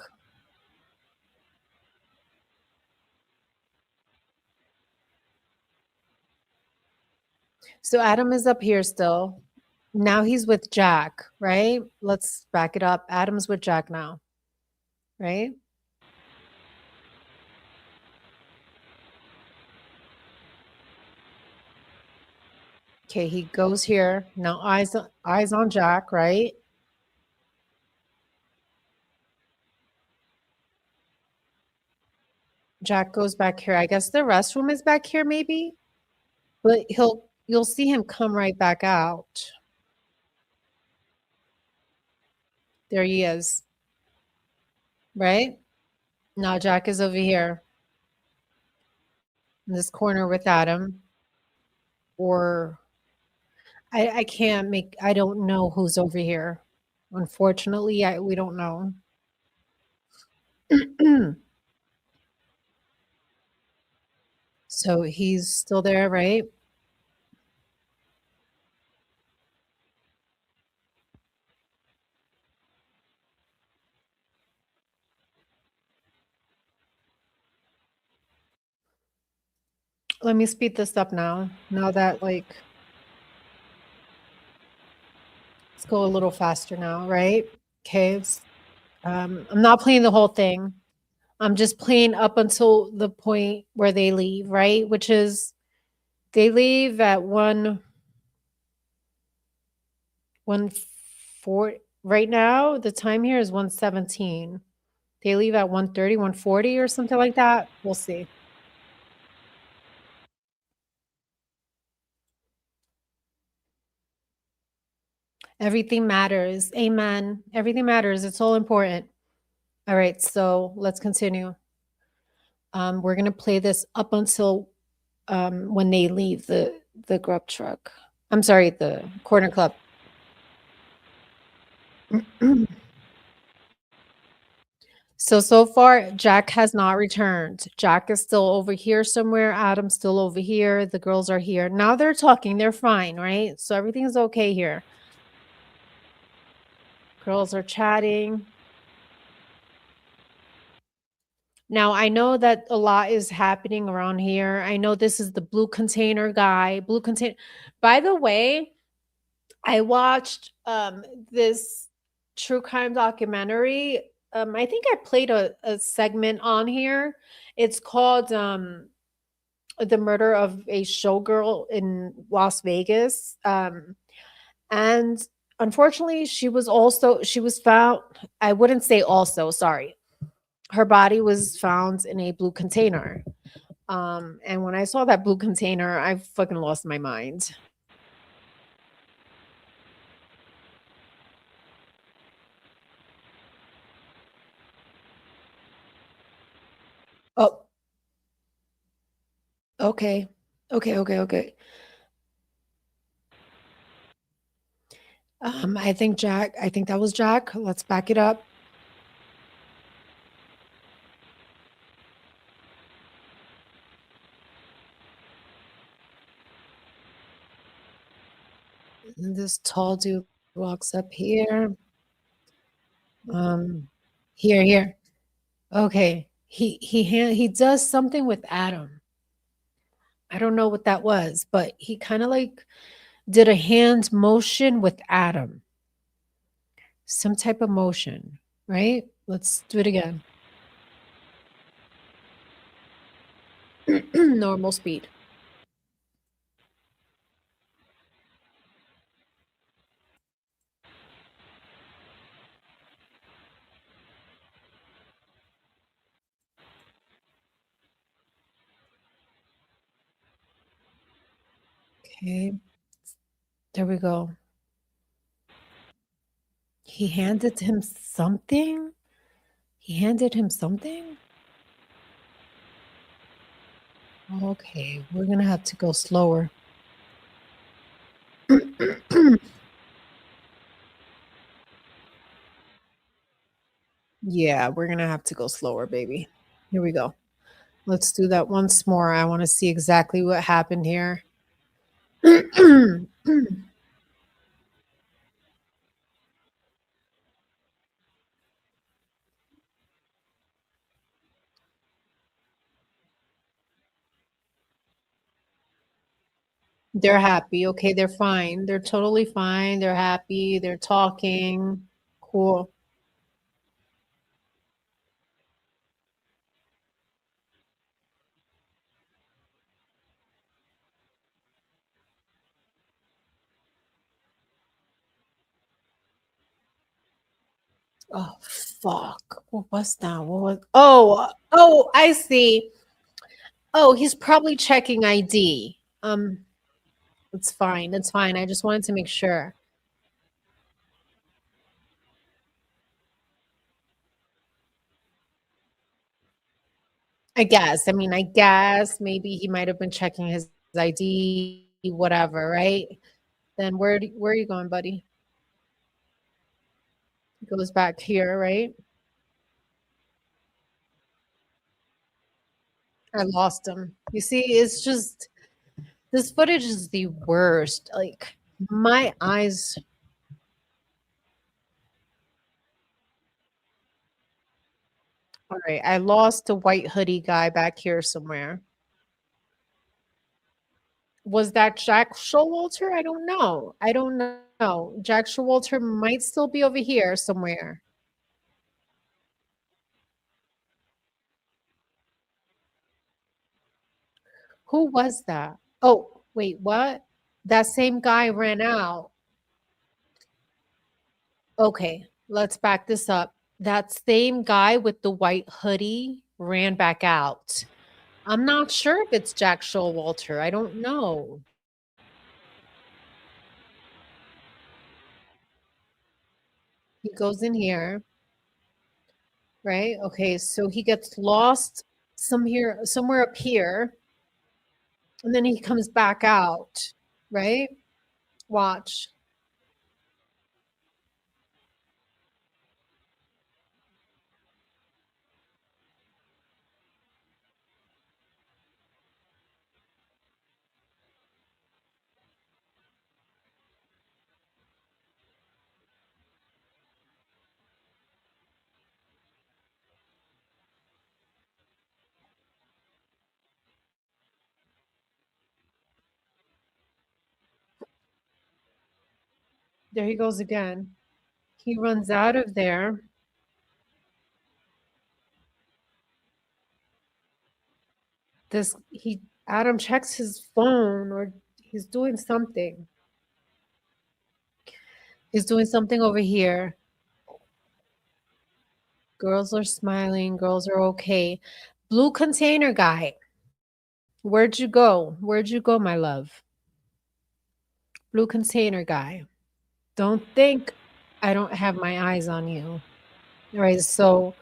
So Adam is up here still. Now he's with Jack, right? Let's back it up. Adam's with Jack now, right? Okay, he goes here. Now eyes on Jack, right? Jack goes back here. I guess the restroom is back here maybe. But you'll see him come right back out. There he is. Right? Now Jack is over here. In this corner with Adam. Or I don't know who's over here. Unfortunately, we don't know. So he's still there, right? Let me speed this up now. Now that like let's go a little faster now, right? Okay. I'm not playing the whole thing. I'm just playing up until the point where they leave, right? Which is They leave at 1:04 right now. The time here is 1:17. They leave at 1:30, 1:40 or something like that. We'll see. Everything matters. Amen. Everything matters. It's all important. All right, so let's continue. We're gonna play this up until when they leave the grub truck. I'm sorry, the corner club. So far, Jack has not returned. Jack is still over here somewhere. Adam's still over here. The girls are here. Now they're talking. They're fine, right? So everything's okay here. Girls are chatting. Now, I know that a lot is happening around here. I know this is the blue container guy. Blue container. By the way, I watched this true crime documentary. I think I played a segment on here. It's called The Murder of a Showgirl in Las Vegas. And unfortunately, she was found, I wouldn't say also, sorry. Her body was found in a blue container. And when I saw that blue container, I fucking lost my mind. Oh, okay. Okay. I think that was Jack. Let's back it up. And this tall dude walks up here. Here. Okay. He does something with Adam. I don't know what that was, but he kind of like did a hand motion with Adam. Some type of motion, right? Let's do it again. Normal speed. Okay. There we go. He handed him something? He handed him something? Okay, we're gonna have to go slower. Yeah, we're gonna have to go slower, baby. Here we go. Let's do that once more. I want to see exactly what happened here. They're happy. Okay, they're fine. They're totally fine. They're happy. They're talking. Cool. Oh, fuck. What was that? What was I see. Oh, he's probably checking ID. It's fine. It's fine. I just wanted to make sure. I guess maybe he might have been checking his ID, whatever, right? Then where are you going, buddy? He goes back here, right? I lost him. You see, it's just this footage is the worst. Like my eyes. All right, I lost the white hoodie guy back here somewhere. Was that Jack Showalter? I don't know. I don't know. Jack Showalter might still be over here somewhere. Who was that? Oh, Wait, what? That same guy ran out. Okay, let's back this up. That same guy with the white hoodie ran back out. I'm not sure if it's Jack Showalter. I don't know. He goes in here, right? Okay, so he gets lost somewhere up here, and then he comes back out, right? Watch. There he goes again. He runs out of there. Adam checks his phone or he's doing something. He's doing something over here. Girls are smiling. Girls are okay. Blue container guy. Where'd you go? Where'd you go, my love? Blue container guy. Don't think I don't have my eyes on you. All right, so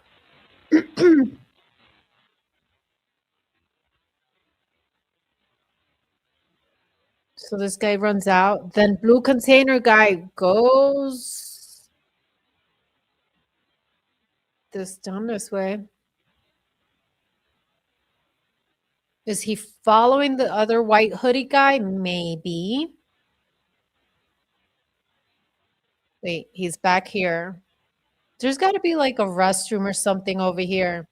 so this guy runs out. Then blue container guy goes down this way. Is he following the other white hoodie guy? Maybe. Wait, he's back here. There's got to be like a restroom or something over here.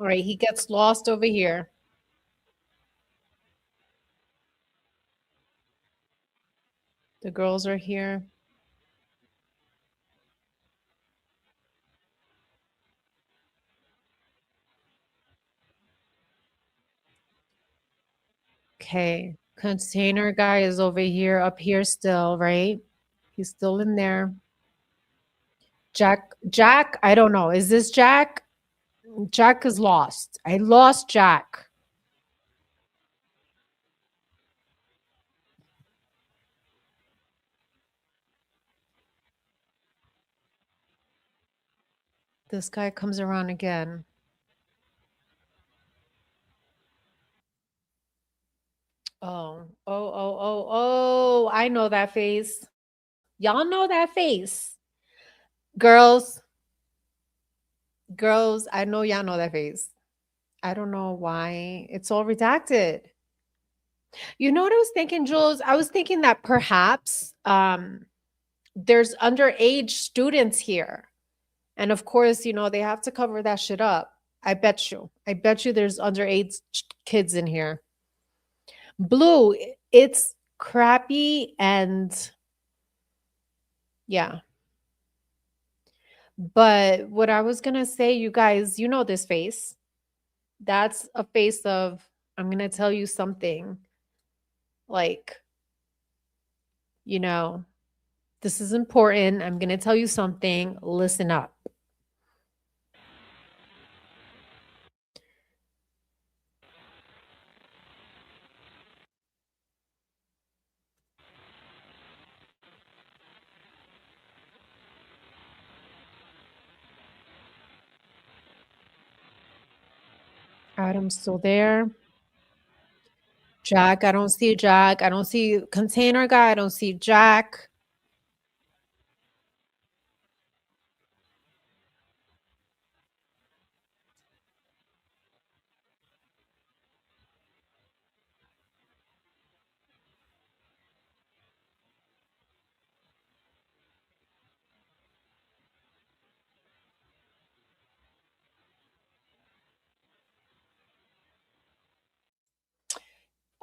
All right, he gets lost over here. The girls are here. Okay, container guy is over here, up here still, right? He's still in there. Jack, I don't know. Is this Jack? Jack is lost. I lost Jack. This guy comes around again. Oh, I know that face. Y'all know that face. Girls, I know y'all know that face. I don't know why it's all redacted. You know what I was thinking, Jules? I was thinking that perhaps there's underage students here. And of course, they have to cover that shit up. I bet you. There's underage kids in here. Blue, it's crappy and yeah. But what I was going to say, you guys, you know this face. That's a face of, I'm going to tell you something. Like, this is important. I'm going to tell you something. Listen up. Adam's still there. Jack, I don't see Jack. I don't see container guy. I don't see Jack.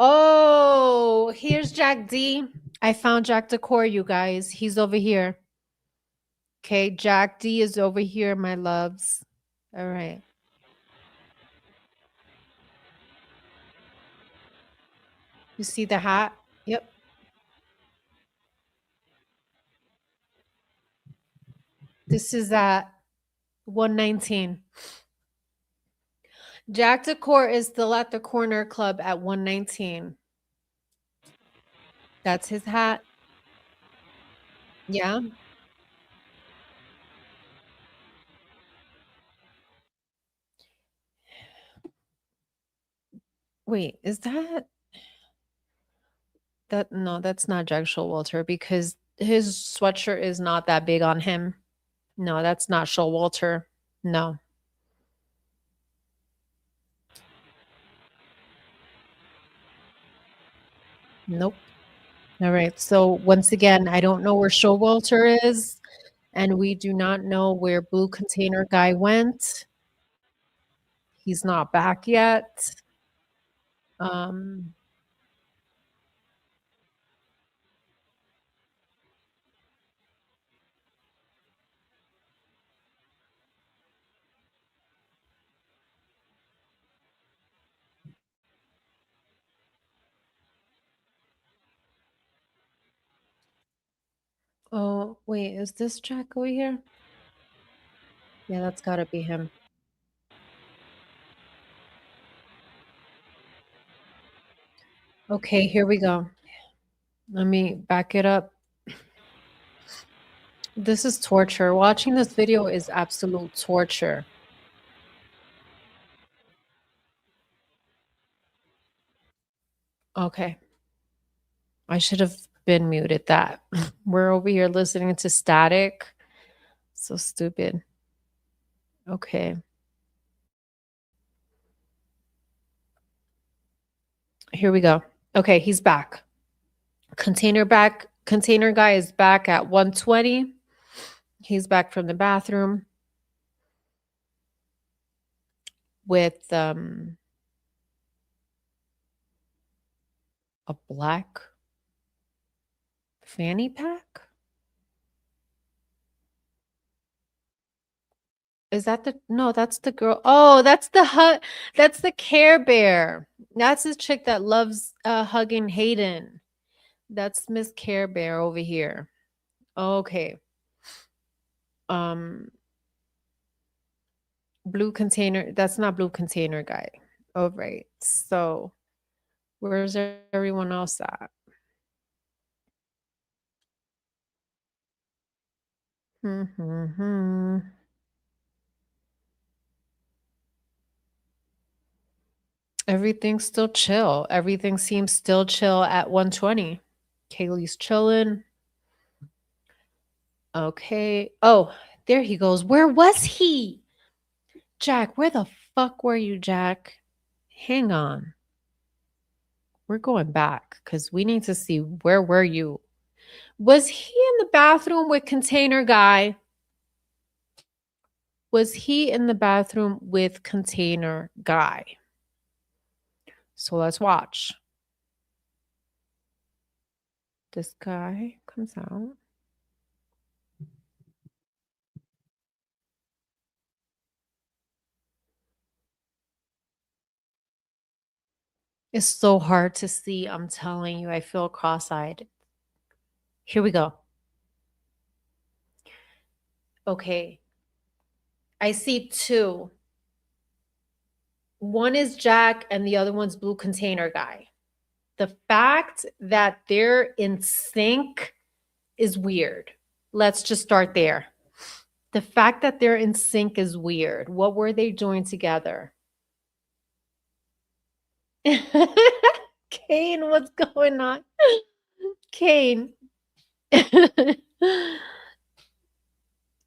Oh, here's Jack D. I found Jack Decor, you guys. He's over here. Okay, Jack D is over here, my loves. All right. You see the hat? Yep. This is at 119. Jack Decor is still at the corner club at 119. That's his hat. Yeah. Wait, is that no, that's not Jack Showalter because his sweatshirt is not that big on him. No, that's not Showalter. No. Nope. All right. So once again, I don't know where Showalter is, and we do not know where Blue Container Guy went. He's not back yet. Um, oh, wait, is this Jack over here? Yeah, that's gotta be him. Okay, here we go. Let me back it up. This is torture. Watching this video is absolute torture. Okay. I should have been muted that. We're over here listening to static. So stupid. Okay. Here we go. Okay, he's back. Container guy is back at 120. He's back from the bathroom with a black fanny pack. Is that the no, that's the girl. Oh, that's the Care Bear. That's his chick that loves hugging Hayden. That's Miss Care Bear over here. Okay. Blue container, that's not Blue Container Guy. All right. So where's everyone else at? Everything's still chill. Everything seems still chill at 120. Kaylee's chilling. Okay. Oh, there he goes. Where was he? Jack, where the fuck were you, Jack? Hang on. We're going back because we need to see where were you? Was he in the bathroom with Container Guy? Was he in the bathroom with Container Guy? So let's watch. This guy comes out. It's so hard to see. I'm telling you, I feel cross-eyed. Here we go. Okay. I see two. One is Jack and the other one's Blue Container Guy. The fact that they're in sync is weird. Let's just start there. The fact that they're in sync is weird. What were they doing together? Kane, what's going on? Kane.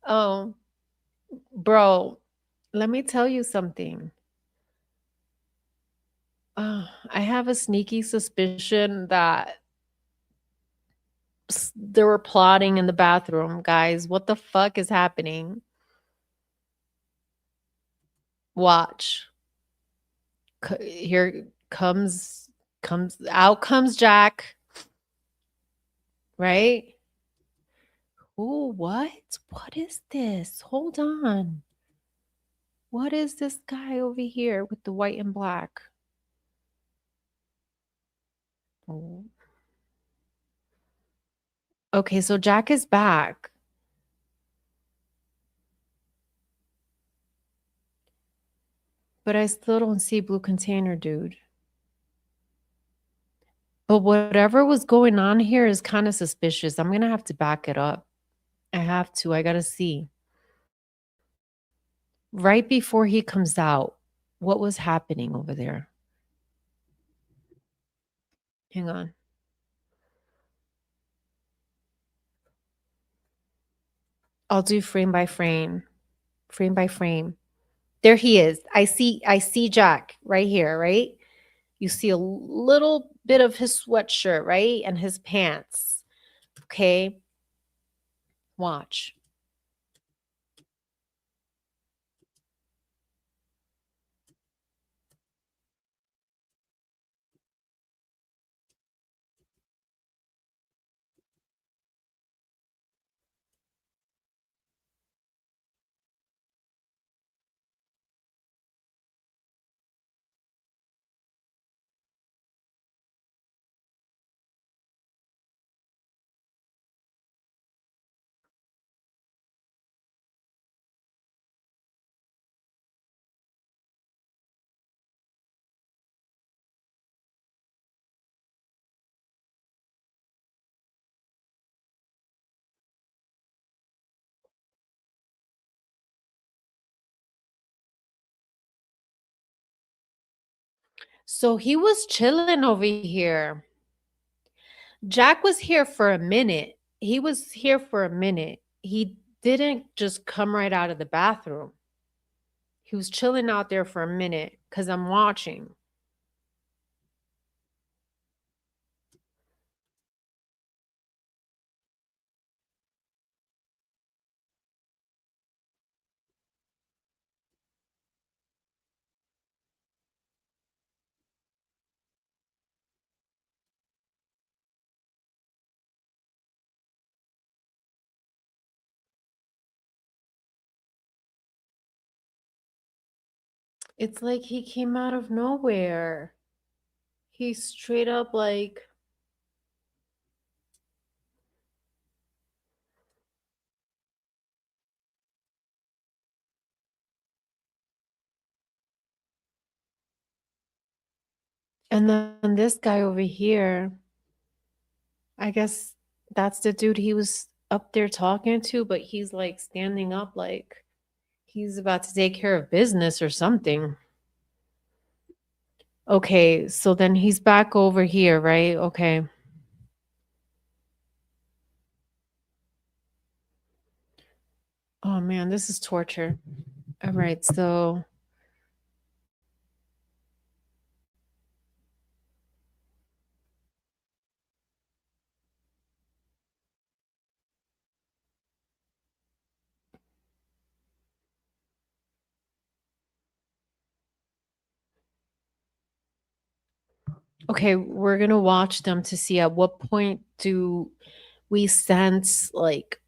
Oh, bro, let me tell you something. I have a sneaky suspicion that they were plotting in the bathroom, guys. What the fuck is happening? Watch. Here comes out comes Jack. Right? Oh, what? What is this? Hold on. What is this guy over here with the white and black? Oh. Okay, so Jack is back. But I still don't see blue container, dude. But whatever was going on here is kind of suspicious. I'm gonna have to back it up. I have to. I gotta see. Right before he comes out, what was happening over there? Hang on. I'll do frame by frame. Frame by frame. There he is. I see Jack right here, right? You see a little bit of his sweatshirt, right? And his pants. Okay. Watch. So he was chilling over here. Jack was here for a minute. He was here for a minute. He didn't just come right out of the bathroom. He was chilling out there for a minute because I'm watching. It's like he came out of nowhere. He straight up like and then this guy over here, I guess that's the dude he was up there talking to, but he's like standing up like he's about to take care of business or something. Okay, so then he's back over here, right? Okay. Oh man, this is torture. All right, so okay, we're gonna watch them to see at what point do we sense like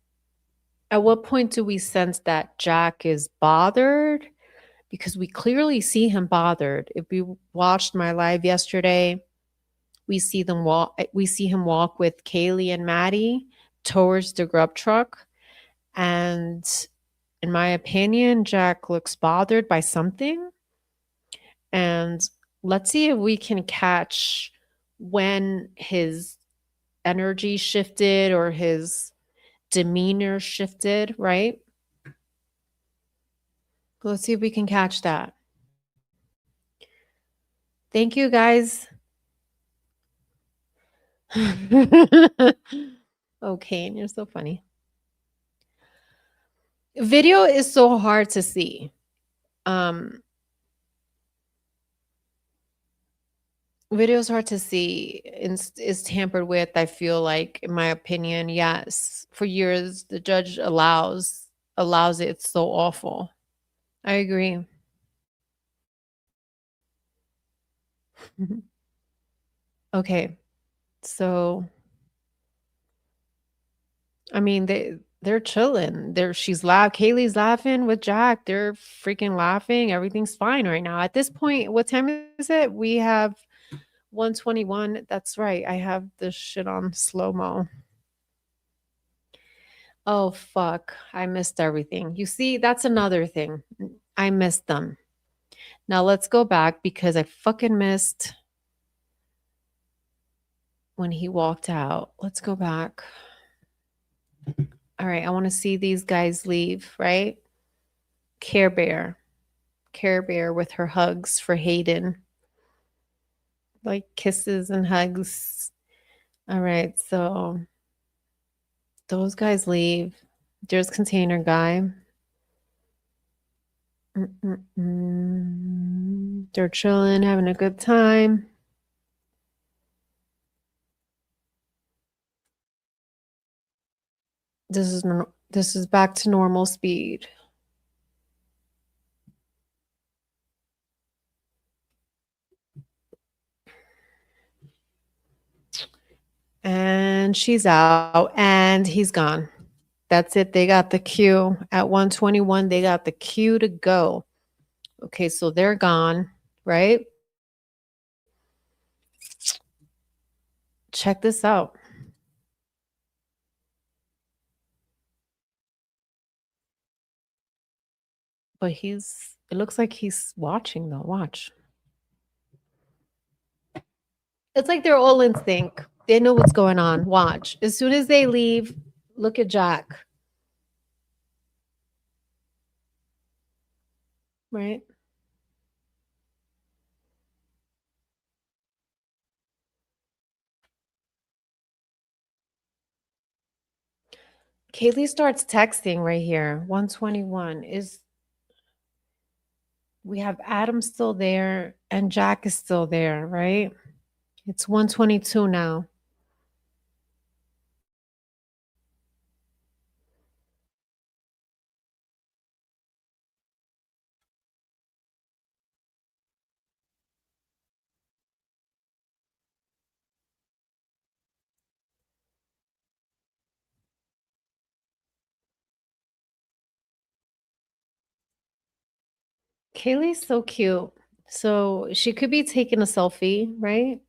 at what point do we sense that Jack is bothered? Because we clearly see him bothered. If we watched my live yesterday, we see him walk with Kaylee and Maddie towards the grub truck. And in my opinion, Jack looks bothered by something. And let's see if we can catch when his energy shifted or his demeanor shifted, right? Let's see if we can catch that. Thank you guys. Okay, and you're so funny. Video is so hard to see. Video is hard to see and is tampered with. I feel like, in my opinion, yes. For years, the judge allows it. It's so awful. I agree. Okay, so I mean they're chilling. Kaylee's laughing with Jack. They're freaking laughing. Everything's fine right now. At this point, what time is it? 121. That's right. I have this shit on slow-mo. Oh, fuck. I missed everything. You see, that's another thing. I missed them. Now let's go back because I fucking missed when he walked out. Let's go back. All right. I want to see these guys leave, right? Care Bear. Care Bear with her hugs for Hayden. Like kisses and hugs. All right. So those guys leave. There's container guy. They're chilling, having a good time. This is back to normal speed. And she's out and he's gone. That's it. They got the cue at 121. They got the cue to go. Okay, so they're gone, right? Check this out. But it looks like he's watching though. Watch. It's like they're all in sync. They know what's going on. Watch. As soon as they leave, look at Jack. Right? Kaylee starts texting right here. 121 is we have Adam still there and Jack is still there, right? It's 122 now. Kaylee's so cute. So she could be taking a selfie, right?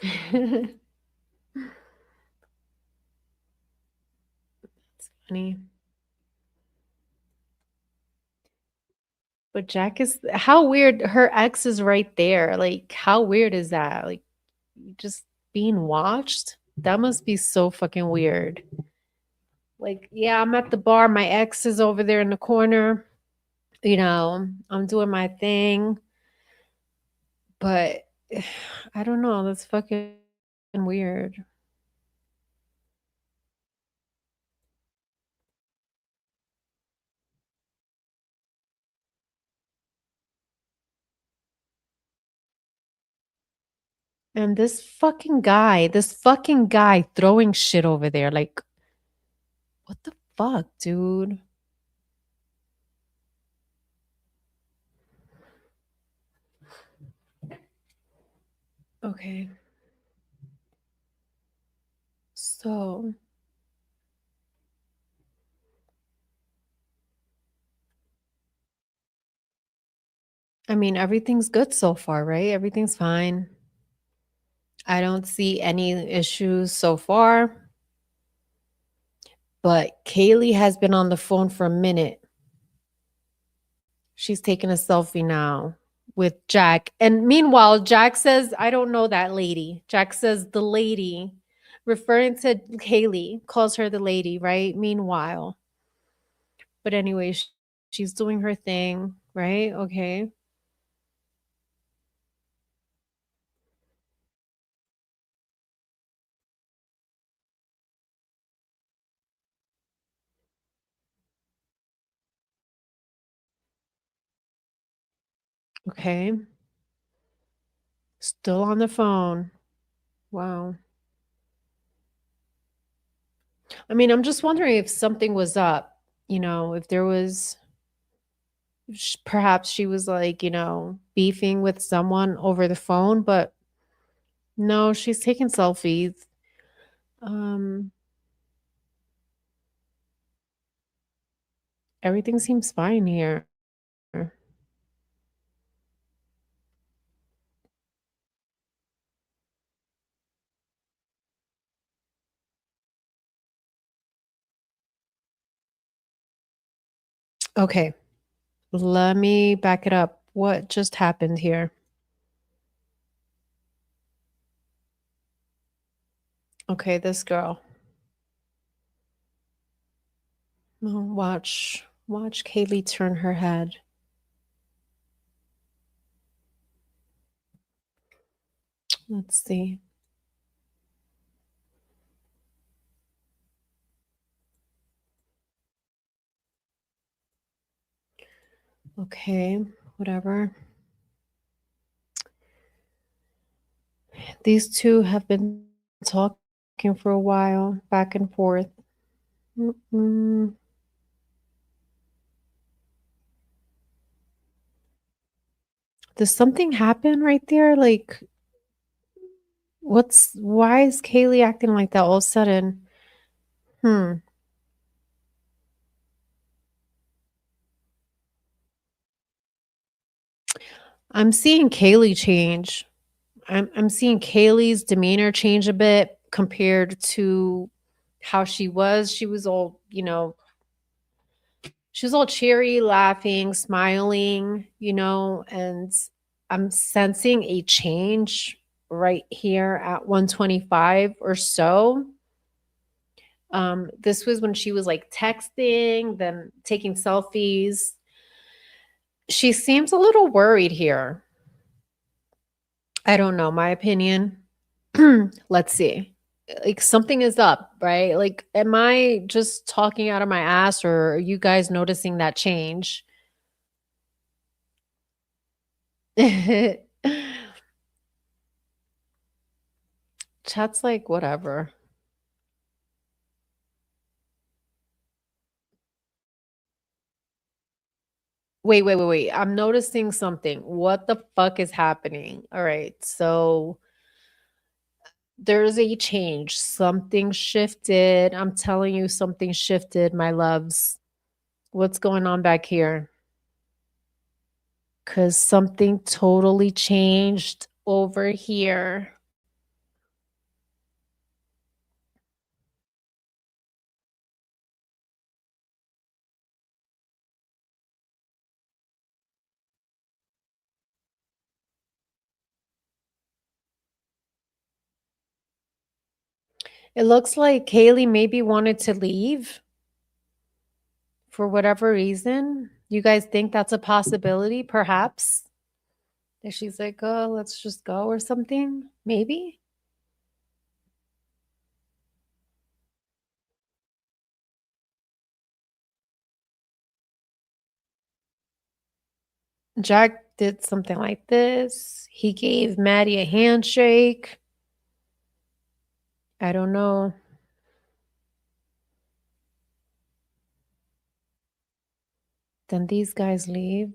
It's funny. But Jack is how weird her ex is right there. Like, how weird is that? Like, just being watched? That must be so fucking weird. Like, yeah, I'm at the bar. My ex is over there in the corner. You know, I'm doing my thing. But I don't know. That's fucking weird. And this fucking guy throwing shit over there. Like, what the fuck, dude? Okay. So, I mean, everything's good so far, right? Everything's fine. I don't see any issues so far. But Kaylee has been on the phone for a minute. She's taking a selfie now with Jack. And meanwhile, Jack says, I don't know that lady. Jack says the lady, referring to Kaylee, calls her the lady, right? Meanwhile. But anyway, she's doing her thing, right? Okay. Okay. Still on the phone. Wow. I mean, I'm just wondering if something was up, if there was perhaps she was like, beefing with someone over the phone, but no, she's taking selfies. Um Everything seems fine here. Okay, let me back it up. What just happened here? Okay, this girl. Oh, watch Kaylee turn her head. Let's see. Okay, whatever. These two have been talking for a while, back and forth. Mm-mm. Does something happen right there? Like, why is Kaylee acting like that all of a sudden? Hmm. I'm seeing Kaylee change. I'm seeing Kaylee's demeanor change a bit compared to how she was. She was all, she was all cheery, laughing, smiling, and I'm sensing a change right here at 125 or so. This was when she was like texting, then taking selfies. She seems a little worried here. I don't know, my opinion. Let's see. Like something is up, right? Like, am I just talking out of my ass or are you guys noticing that change? Chat's like, whatever. Wait. I'm noticing something. What the fuck is happening? All right. So there's a change. Something shifted. I'm telling you, something shifted, my loves. What's going on back here? Because something totally changed over here. It looks like Kaylee maybe wanted to leave for whatever reason. You guys think that's a possibility, perhaps? That she's like, oh, let's just go or something? Maybe? Jack did something like this. He gave Maddie a handshake. I don't know. Then these guys leave.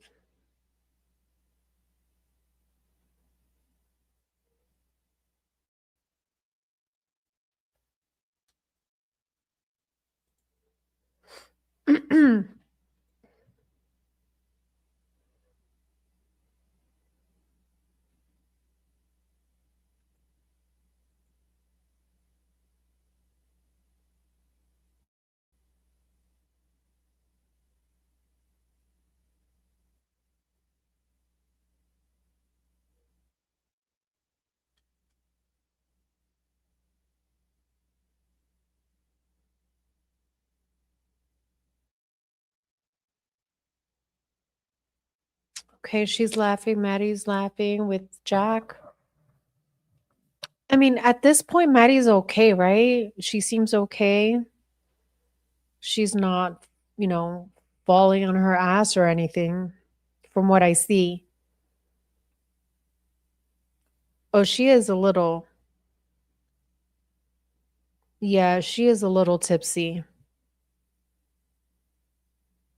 Okay, she's laughing. Maddie's laughing with Jack. I mean, at this point, Maddie's okay, right? She seems okay. She's not, you know, falling on her ass or anything from what I see. Oh, she is a little, yeah, she is a little tipsy.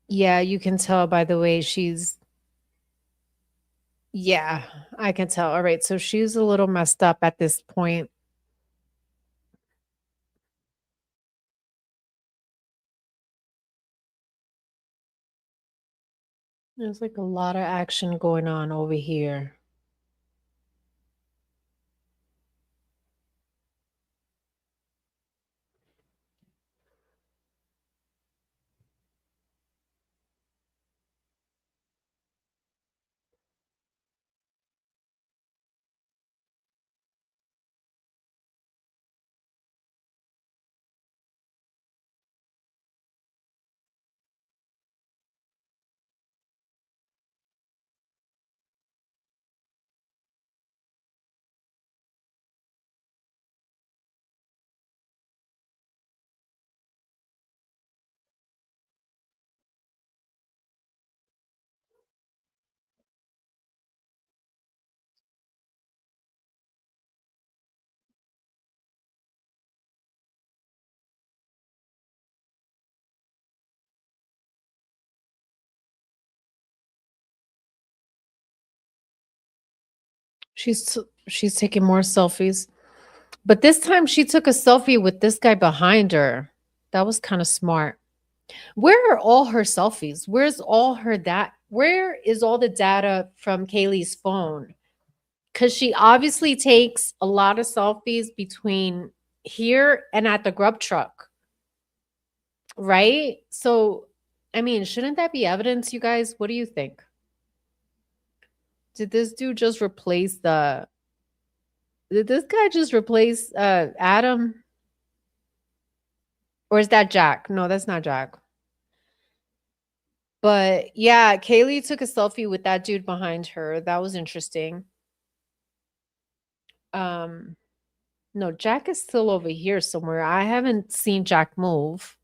Yeah, you can tell by the way she's, yeah, I can tell. All right, so she's a little messed up at this point. There's like a lot of action going on over here. She's taking more selfies. But this time she took a selfie with this guy behind her. That was kind of smart. Where are all her selfies? Where's all her that? Where is all the data from Kaylee's phone? Because she obviously takes a lot of selfies between here and at the grub truck, right? So, I mean, shouldn't that be evidence, you guys? What do you think? Did this dude just replace the? Did this guy just replace Adam? Or is that Jack? No, that's not Jack. But yeah, Kaylee took a selfie with that dude behind her. That was interesting. No, Jack is still over here somewhere. I haven't seen Jack move.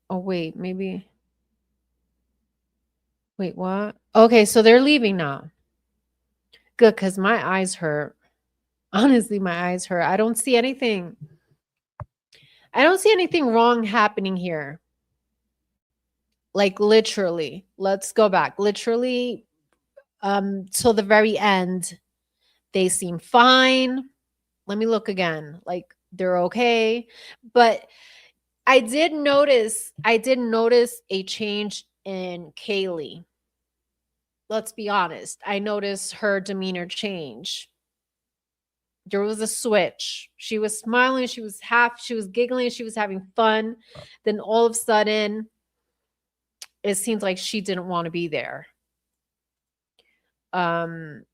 Oh wait, maybe. Wait, what? Okay, so they're leaving now. Good, because my eyes hurt. Honestly, my eyes hurt. I don't see anything. I don't see anything wrong happening here. Like literally. Let's go back. Literally, till the very end, they seem fine. Let me look again. Like they're okay. But I did notice a change in Kaylee. Let's be honest. I noticed her demeanor change. There was a switch. She was smiling, she was giggling, she was having fun. Then all of a sudden, it seems like she didn't want to be there. And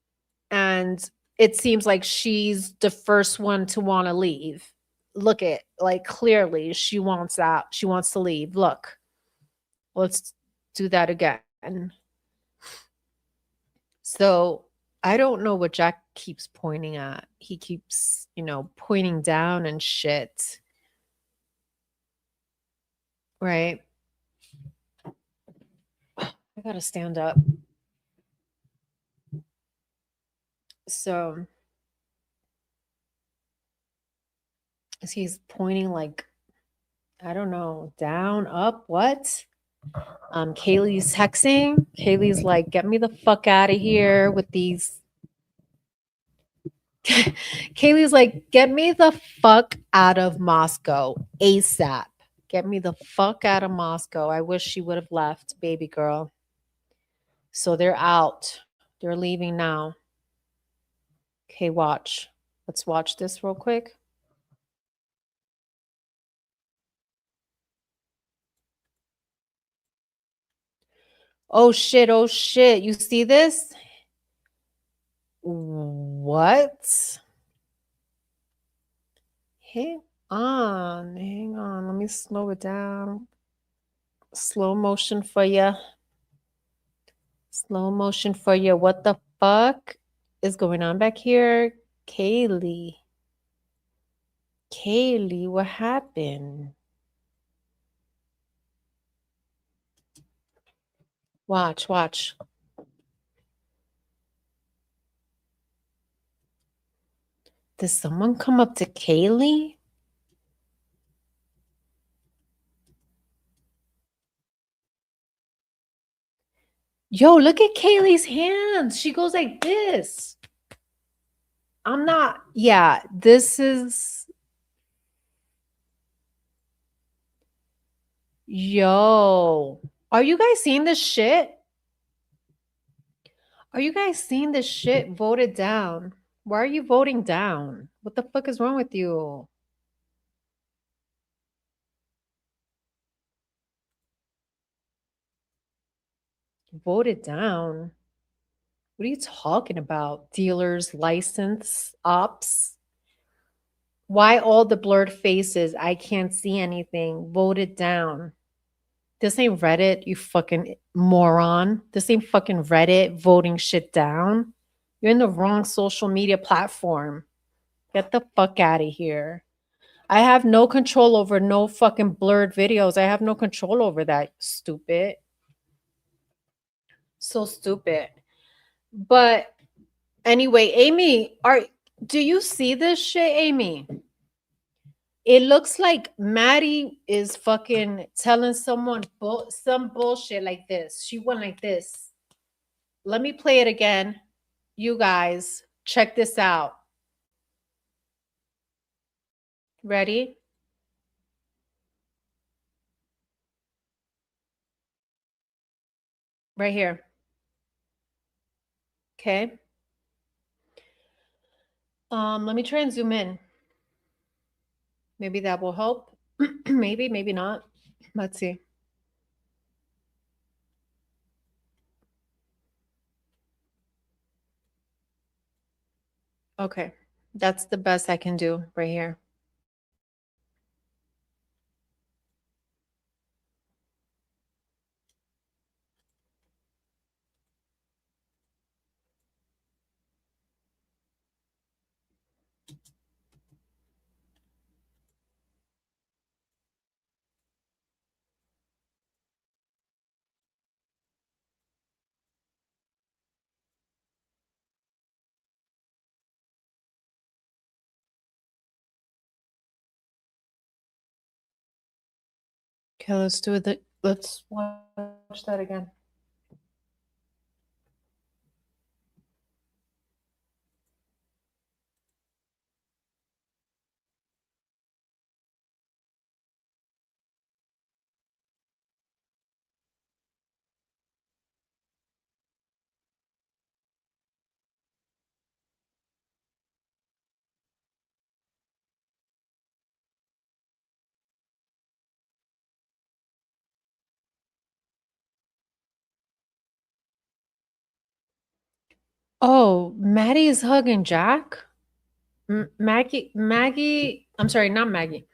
it seems like she's the first one to want to leave. Look at, like, clearly she wants out. She wants to leave. Look. Let's do that again. So I don't know what Jack keeps pointing at. He keeps, pointing down and shit. Right? I gotta stand up. So he's pointing like, I don't know, down, up, what? Kaylee's texting. Kaylee's like, get me the fuck out of here with these. Kaylee's like, get me the fuck out of Moscow ASAP. Get me the fuck out of Moscow. I wish she would have left, baby girl. So they're out. They're leaving now. Okay, watch. Let's watch this real quick. Oh shit, oh shit. You see this? What? Hang on. Let me slow it down. Slow motion for you. Slow motion for you. What the fuck is going on back here? Kaylee, what happened? Watch. Did someone come up to Kaylee? Yo, look at Kaylee's hands. She goes like this. This is. Yo. Are you guys seeing this shit? Are you guys seeing this shit voted down? Why are you voting down? What the fuck is wrong with you? Voted down? What are you talking about? Dealers, license, ops? Why all the blurred faces? I can't see anything. Voted down. This ain't Reddit, you fucking moron. This ain't fucking Reddit voting shit down. You're in the wrong social media platform. Get the fuck out of here. I have no control over no fucking blurred videos. I have no control over that, stupid. So stupid. But anyway, Amy, do you see this shit, Amy? It looks like Maddie is fucking telling someone some bullshit like this. She went like this. Let me play it again. You guys, check this out. Ready? Right here. Okay. Let me try and zoom in. Maybe that will help. Maybe, maybe not. Let's see. Okay. That's the best I can do right here. Okay, let's do it. Let's watch that again. Oh, Maddie is hugging Jack? Maggie, I'm sorry, not Maggie.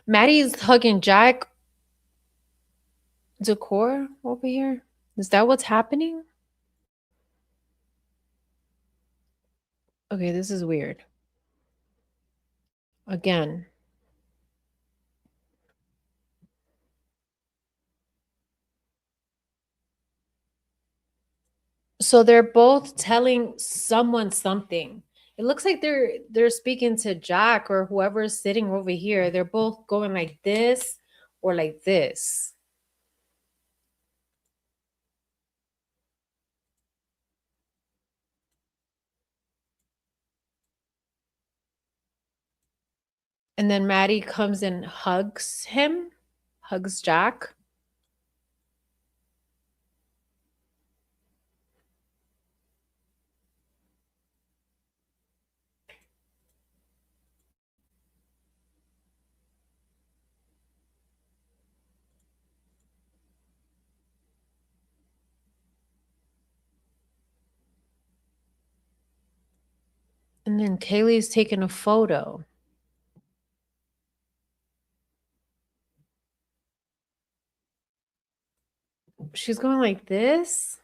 Maddie is hugging Jack Decor over here. Is that what's happening? Okay, this is weird. Again. So they're both telling someone something. It looks like they're speaking to Jack or whoever is sitting over here. They're both going like this or like this. And then Maddie comes and hugs him, hugs Jack. And then Kaylee's taking a photo. She's going like this.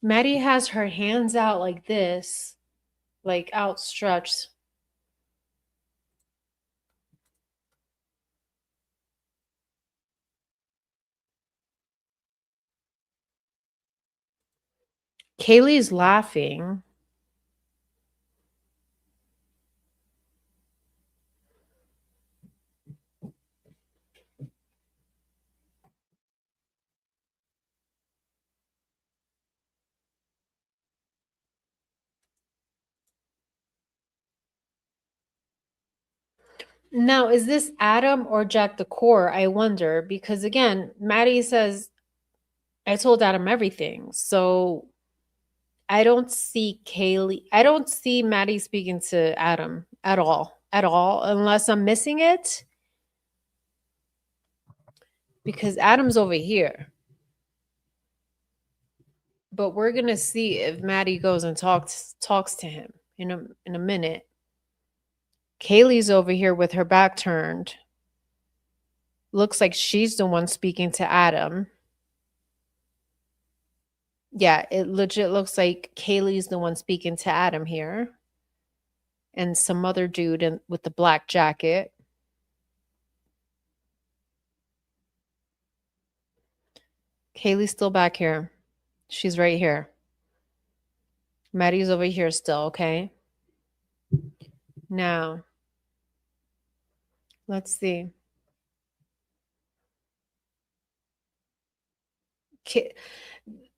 Maddie has her hands out like this, like outstretched. Kaylee's laughing. Now, is this Adam or Jack the Core? I wonder, because again, Maddie says, I told Adam everything. So I don't see Kaylee. I don't see Maddie speaking to Adam at all. At all, unless I'm missing it. Because Adam's over here. But we're gonna see if Maddie goes and talks to him in a minute. Kaylee's over here with her back turned. Looks like she's the one speaking to Adam. Yeah, it legit looks like Kaylee's the one speaking to Adam here. And some other dude with the black jacket. Kaylee's still back here. She's right here. Maddie's over here still, okay? Now, let's see.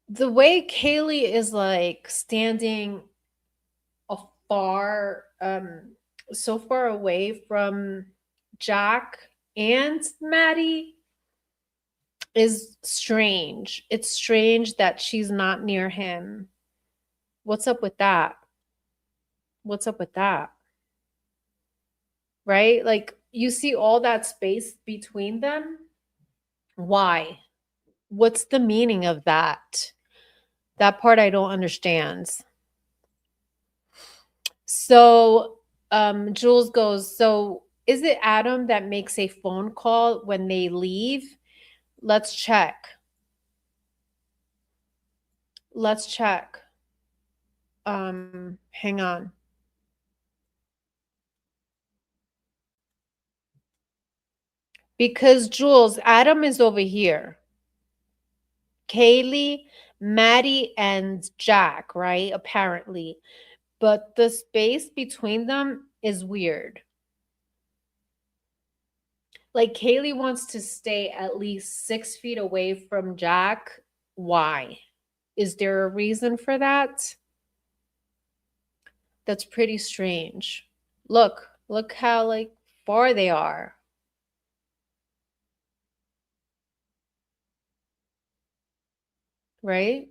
The way Kaylee is like standing afar, so far away from Jack and Maddie is strange. It's strange that she's not near him. What's up with that? What's up with that? Right? Like, you see all that space between them. Why? What's the meaning of that? That part I don't understand. So Jules goes, so is it Adam that makes a phone call when they leave? Let's check. Let's check. Hang on. Because Jules, Adam is over here. Kaylee, Maddie, and Jack, right? Apparently. But the space between them is weird. Like, Kaylee wants to stay at least 6 feet away from Jack. Why? Is there a reason for that? That's pretty strange. Look how like far they are. Right?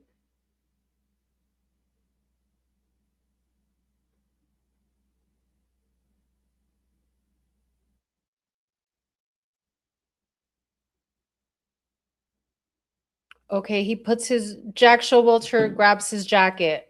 Okay, he puts his Jack Showalter grabs his jacket.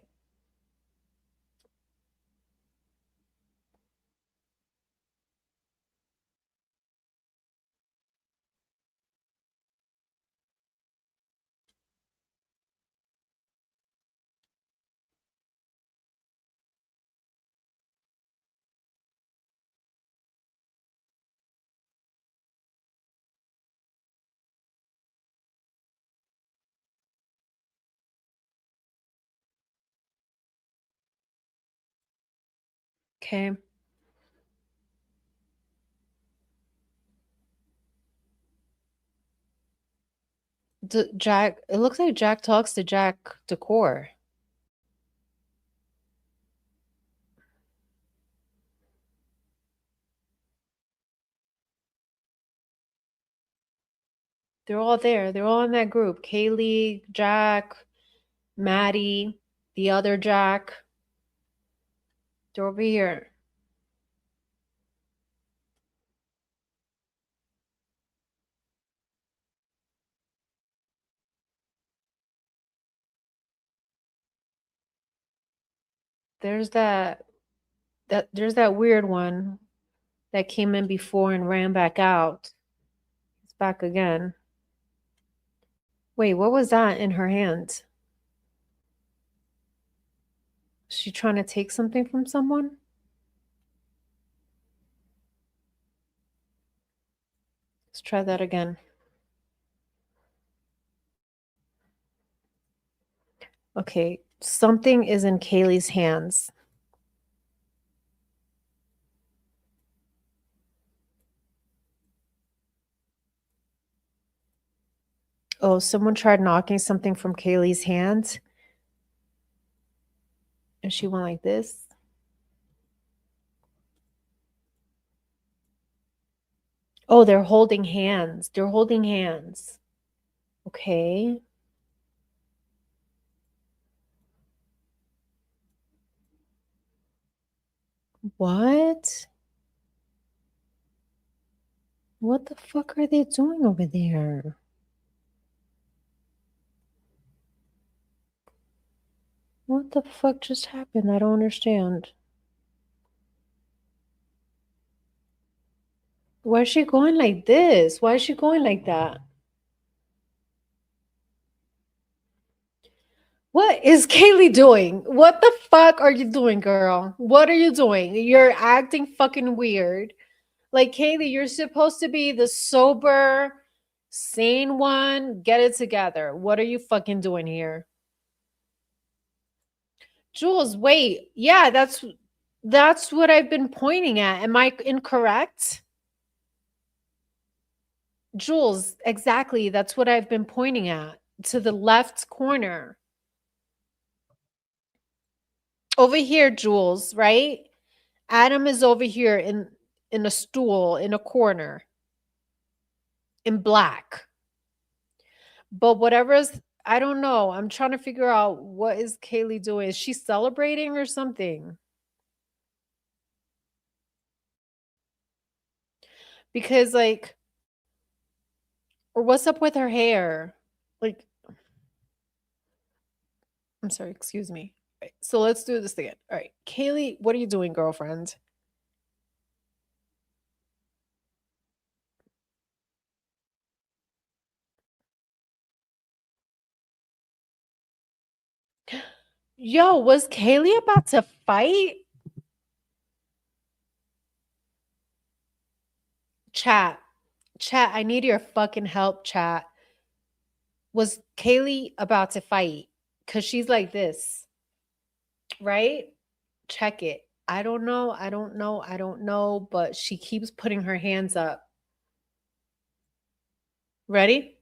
Okay. Jack, it looks like Jack talks to Jack Decor. They're all there. They're all in that group. Kaylee, Jack, Maddie, the other Jack. They're over here. There's that there's that weird one that came in before and ran back out. It's back again. Wait, what was that in her hand? Is she trying to take something from someone? Let's try that again. Okay, something is in Kaylee's hands. Oh, someone tried knocking something from Kaylee's hand. And she went like this. Oh, they're holding hands. They're holding hands. Okay. What? What the fuck are they doing over there? What the fuck just happened? I don't understand. Why is she going like this? Why is she going like that? What is Kaylee doing? What the fuck are you doing, girl? What are you doing? You're acting fucking weird. Like, Kaylee, you're supposed to be the sober, sane one. Get it together. What are you fucking doing here? Jules, wait. Yeah, that's what I've been pointing at. Am I incorrect? Jules, exactly. That's what I've been pointing at. To the left corner. Over here, Jules, right? Adam is over here in a stool in a corner in black. But whatever is, I don't know. I'm trying to figure out what is Kaylee doing. Is she celebrating or something? Because like, or what's up with her hair? Like, I'm sorry, excuse me. Right, so let's do this again. All right, Kaylee, what are you doing, girlfriend? Yo, was Kaylee about to fight? Chat, I need your fucking help, chat. Was Kaylee about to fight? Because she's like this, right? Check it. I don't know, but she keeps putting her hands up. Ready?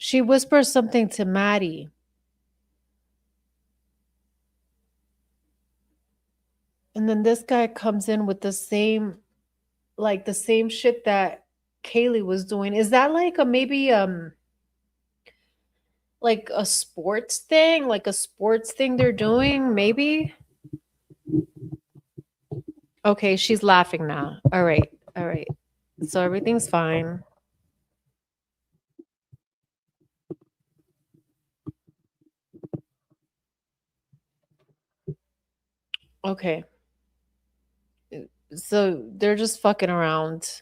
She whispers something to Maddie. And then this guy comes in with the same, like the same shit that Kaylee was doing. Is that like a maybe like a sports thing? Like a sports thing they're doing, maybe? Okay, she's laughing now. All right. All right. So everything's fine. Okay. So they're just fucking around.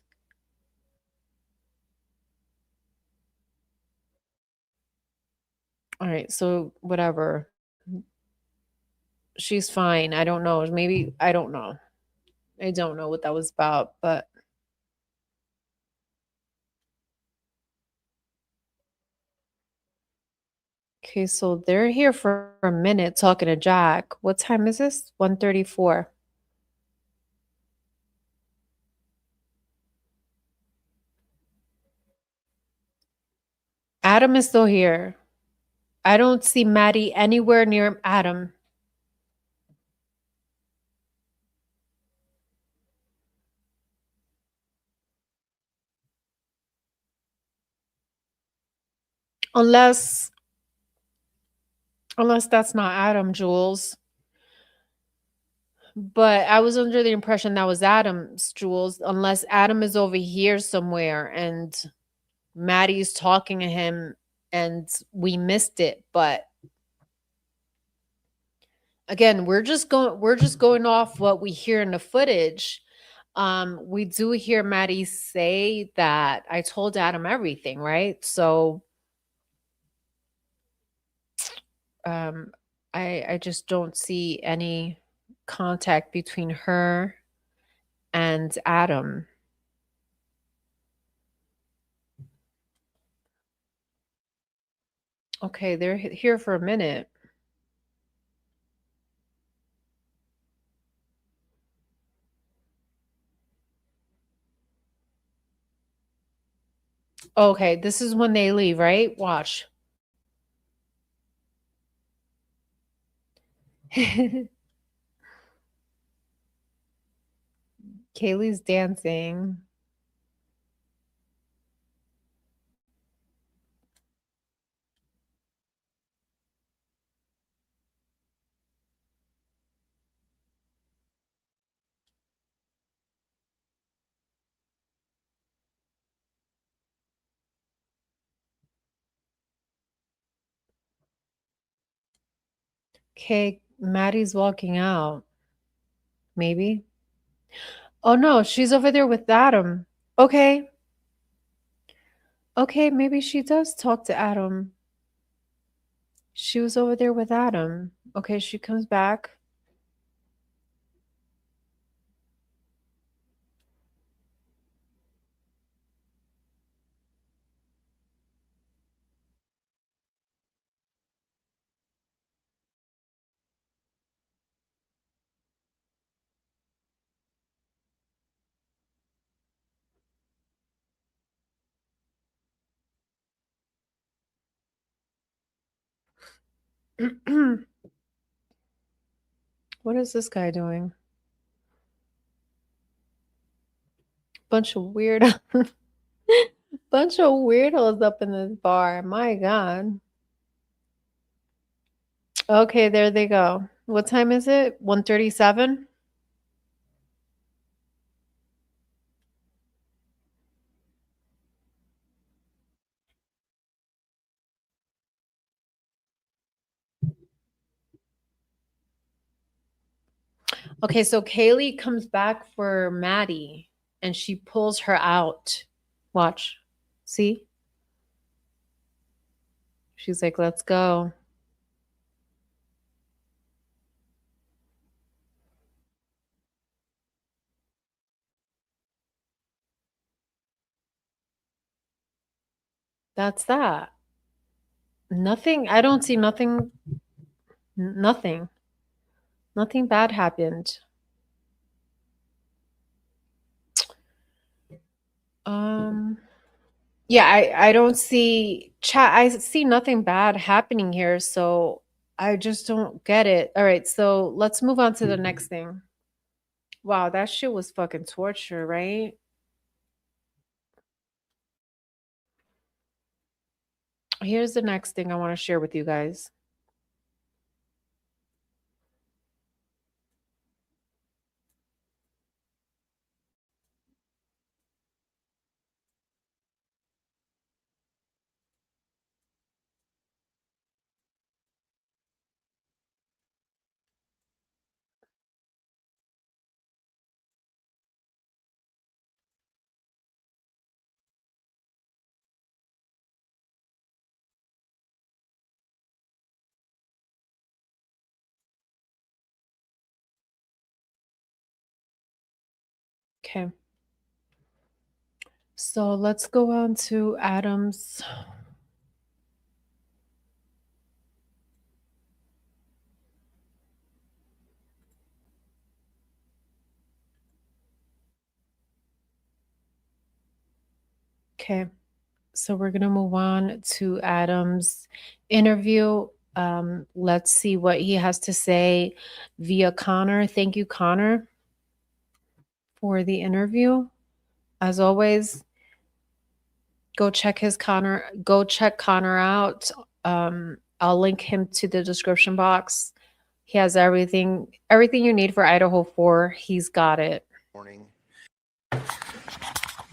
All right. So whatever. She's fine. I don't know. Maybe I don't know. I don't know what that was about, but okay, so they're here for a minute talking to Jack. What time is this? 1:34. Adam is still here. I don't see Maddie anywhere near Adam. Unless that's not Adam, Jules. But I was under the impression that was Adam's, Jules, unless Adam is over here somewhere and Maddie's talking to him and we missed it. But again, we're just going off what we hear in the footage. We do hear Maddie say that I told Adam everything, right? So I just don't see any contact between her and Adam. Okay, they're here for a minute. Okay, this is when they leave, right? Watch. Kaylee's dancing. Okay, Maddie's walking out. Maybe. Oh no, she's over there with Adam. Okay. Okay, maybe she does talk to Adam. She was over there with Adam. Okay, she comes back. What is this guy doing? Bunch of weird bunch of weirdos up in this bar. My God. Okay, there they go. What time is it? 1:37? Okay, so Kaylee comes back for Maddie and she pulls her out. Watch. See? She's like, let's go. That's that. Nothing. I don't see nothing. Nothing. Nothing bad happened. Yeah, I don't see chat. I see nothing bad happening here, so I just don't get it. All right, so let's move on to the next thing. Wow, that shit was fucking torture, right? Here's the next thing I want to share with you guys. Okay. So let's go on to Adam's. Okay. So we're going to move on to Adam's interview. Let's see what he has to say via Connor. Thank you, Connor, for the interview. As always, go check Connor out. I'll link him to the description box. He has everything you need for Idaho 4. He's got it. Morning.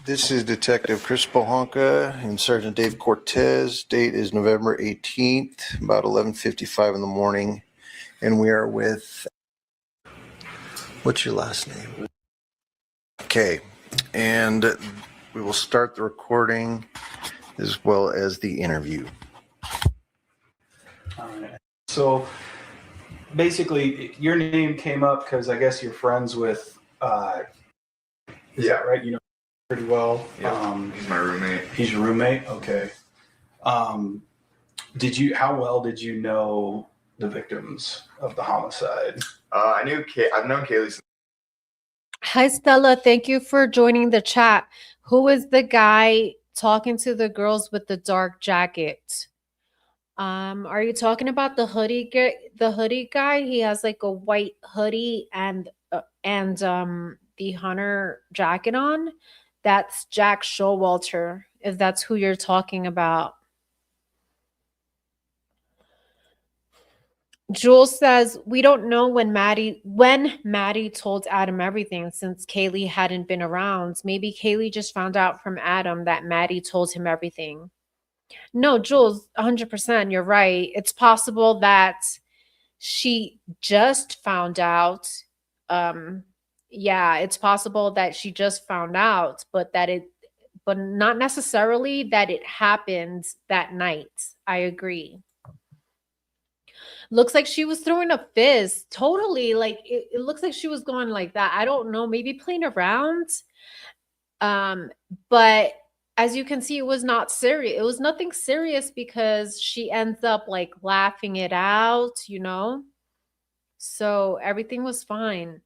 This is Detective Chris Bohonka and Sergeant Dave Cortez. Date is November 18th, about 11:55 in the morning. And we are with, what's your last name? Okay. And we will start the recording as well as the interview. All right. So basically, your name came up because I guess you're friends with. Is that right? You know pretty well. Yeah. He's my roommate. He's your roommate. Okay. How well did you know the victims of the homicide? I've known Kaylee since. Hi, Stella. Thank you for joining the chat. Who is the guy talking to the girls with the dark jacket? Are you talking about the hoodie guy? He has like a white hoodie and the hunter jacket on. That's Jack Showalter, if that's who you're talking about. Jules says we don't know when Maddie told Adam everything since Kaylee hadn't been around. Maybe Kaylee just found out from Adam that Maddie told him everything. No, Jules, 100%, you're right. It's possible that she just found out. Yeah, it's possible that she just found out, but not necessarily that it happened that night. I agree. Looks like she was throwing a fist. Totally. Like it looks like she was going like that. I don't know, maybe playing around. But as you can see, it was not serious. It was nothing serious because she ends up like laughing it out, So everything was fine.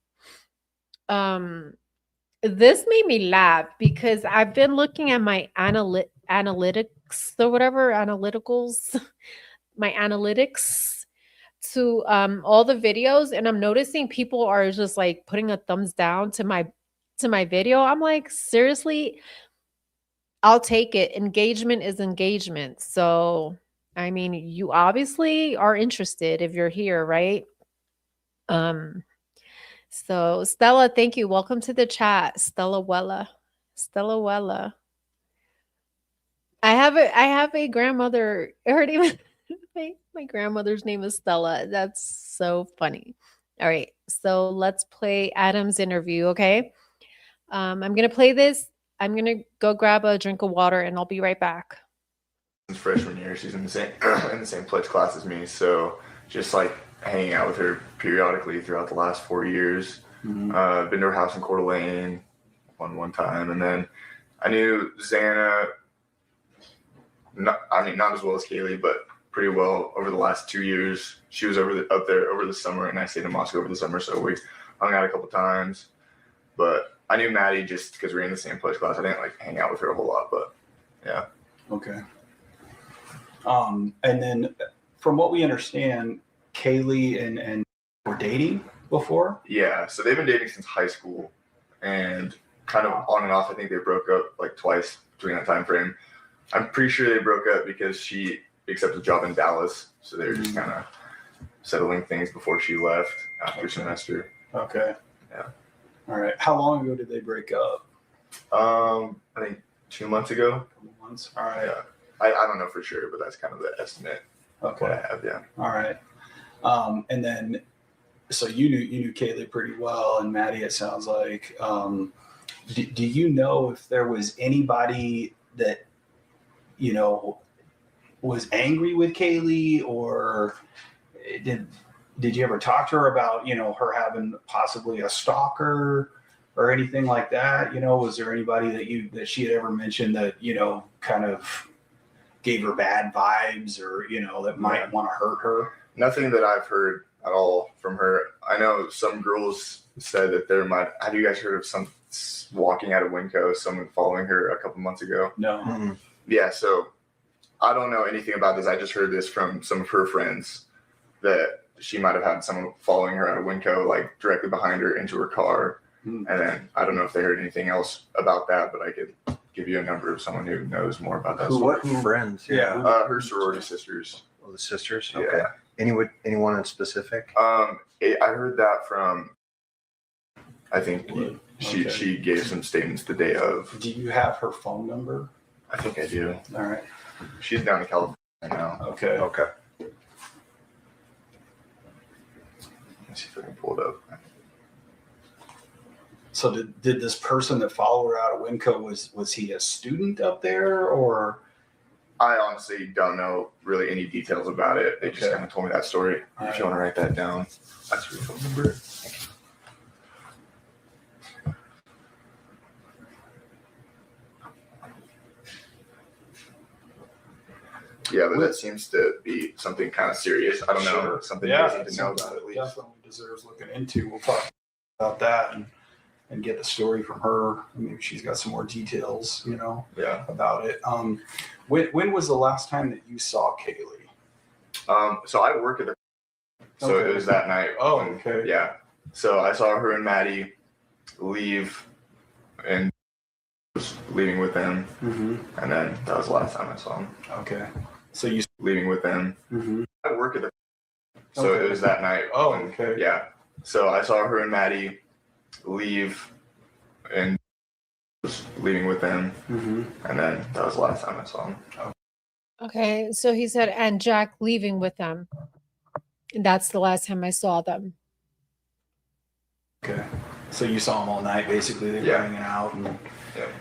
This made me laugh because I've been looking at my analytics or whatever, my analytics to all the videos, and I'm noticing people are just like putting a thumbs down to my video. I'm like, seriously, I'll take it. Engagement is engagement. So, I mean, you obviously are interested if you're here, right? So Stella, thank you. Welcome to the chat, Stella Wella. I have a grandmother. Her name is my grandmother's name is Stella. That's so funny. All right, so let's play Adam's interview. Okay, I'm gonna play this. I'm gonna go grab a drink of water, and I'll be right back. Since freshman year, she's in the same pledge class as me, so just like hanging out with her periodically throughout the last 4 years. Been to her house in Coeur d'Alene one time, and then I knew Xana. Not as well as Kaylee, but pretty well over the last 2 years. She was up there over the summer, and I stayed in Moscow over the summer, so we hung out a couple times. But I knew Maddie just because we were in the same pledge class. I didn't like hang out with her a whole lot, but yeah. Okay. And then from what we understand, Kaylee and were dating before? Yeah, so they've been dating since high school, and kind of on and off. I think they broke up like twice between that time frame. I'm pretty sure they broke up because she accepted a job in Dallas, so they were just kind of settling things before she left after semester. Okay. Yeah. All right. How long ago did they break up? I think 2 months ago. A couple months. All right. Yeah. I don't know for sure, but that's kind of the estimate. Okay. What I have, yeah. All right. And then, so you knew Kaylee pretty well, and Maddie, it sounds like. Do you know if there was anybody that was angry with Kaylee, or did you ever talk to her about her having possibly a stalker or anything like that? Was there anybody that she had ever mentioned that kind of gave her bad vibes, or that might want to hurt her? Nothing that I've heard at all from her. I know some girls said that there might. Have you guys heard of some walking out of Winco, someone following her a couple months ago? No. Mm-hmm. Yeah, so I don't know anything about this. I just heard this from some of her friends that she might have had someone following her out of Winco, like directly behind her into her car. And then I don't know if they heard anything else about that, but I could give you a number of someone who knows more about that. What friends? Yeah. Her sorority sisters. Oh, the sisters? Yeah. Okay. Anyone in specific? I heard that from, I think she gave some statements the day of. Do you have her phone number? I think I do. All right. She's down in California now. Okay. Let's see if I can pull it up. So did this person that followed her out of Winco, was he a student up there, or I honestly don't know really any details about it. They just kind of told me that story. If you want to write that down, that's your phone number. Yeah, but that seems to be something kind of serious. I don't know, something you guys need to know about at least. Definitely deserves looking into. We'll talk about that and get the story from her. Maybe she's got some more details, about it. When was the last time that you saw Kaylee? So I work at the, so it was that night. Oh, okay. Yeah. So I saw her and Maddie leave and was leaving with them. And then that was the last time I saw him. Okay. So you leaving with them. I work at the, so it was that night. Oh, okay. Yeah. So I saw her and Maddie leave and was leaving with them. And then that was the last time I saw him. Okay, so he said, and Jack leaving with them. That's the last time I saw them. Okay. So you saw them all night, basically. They were hanging out and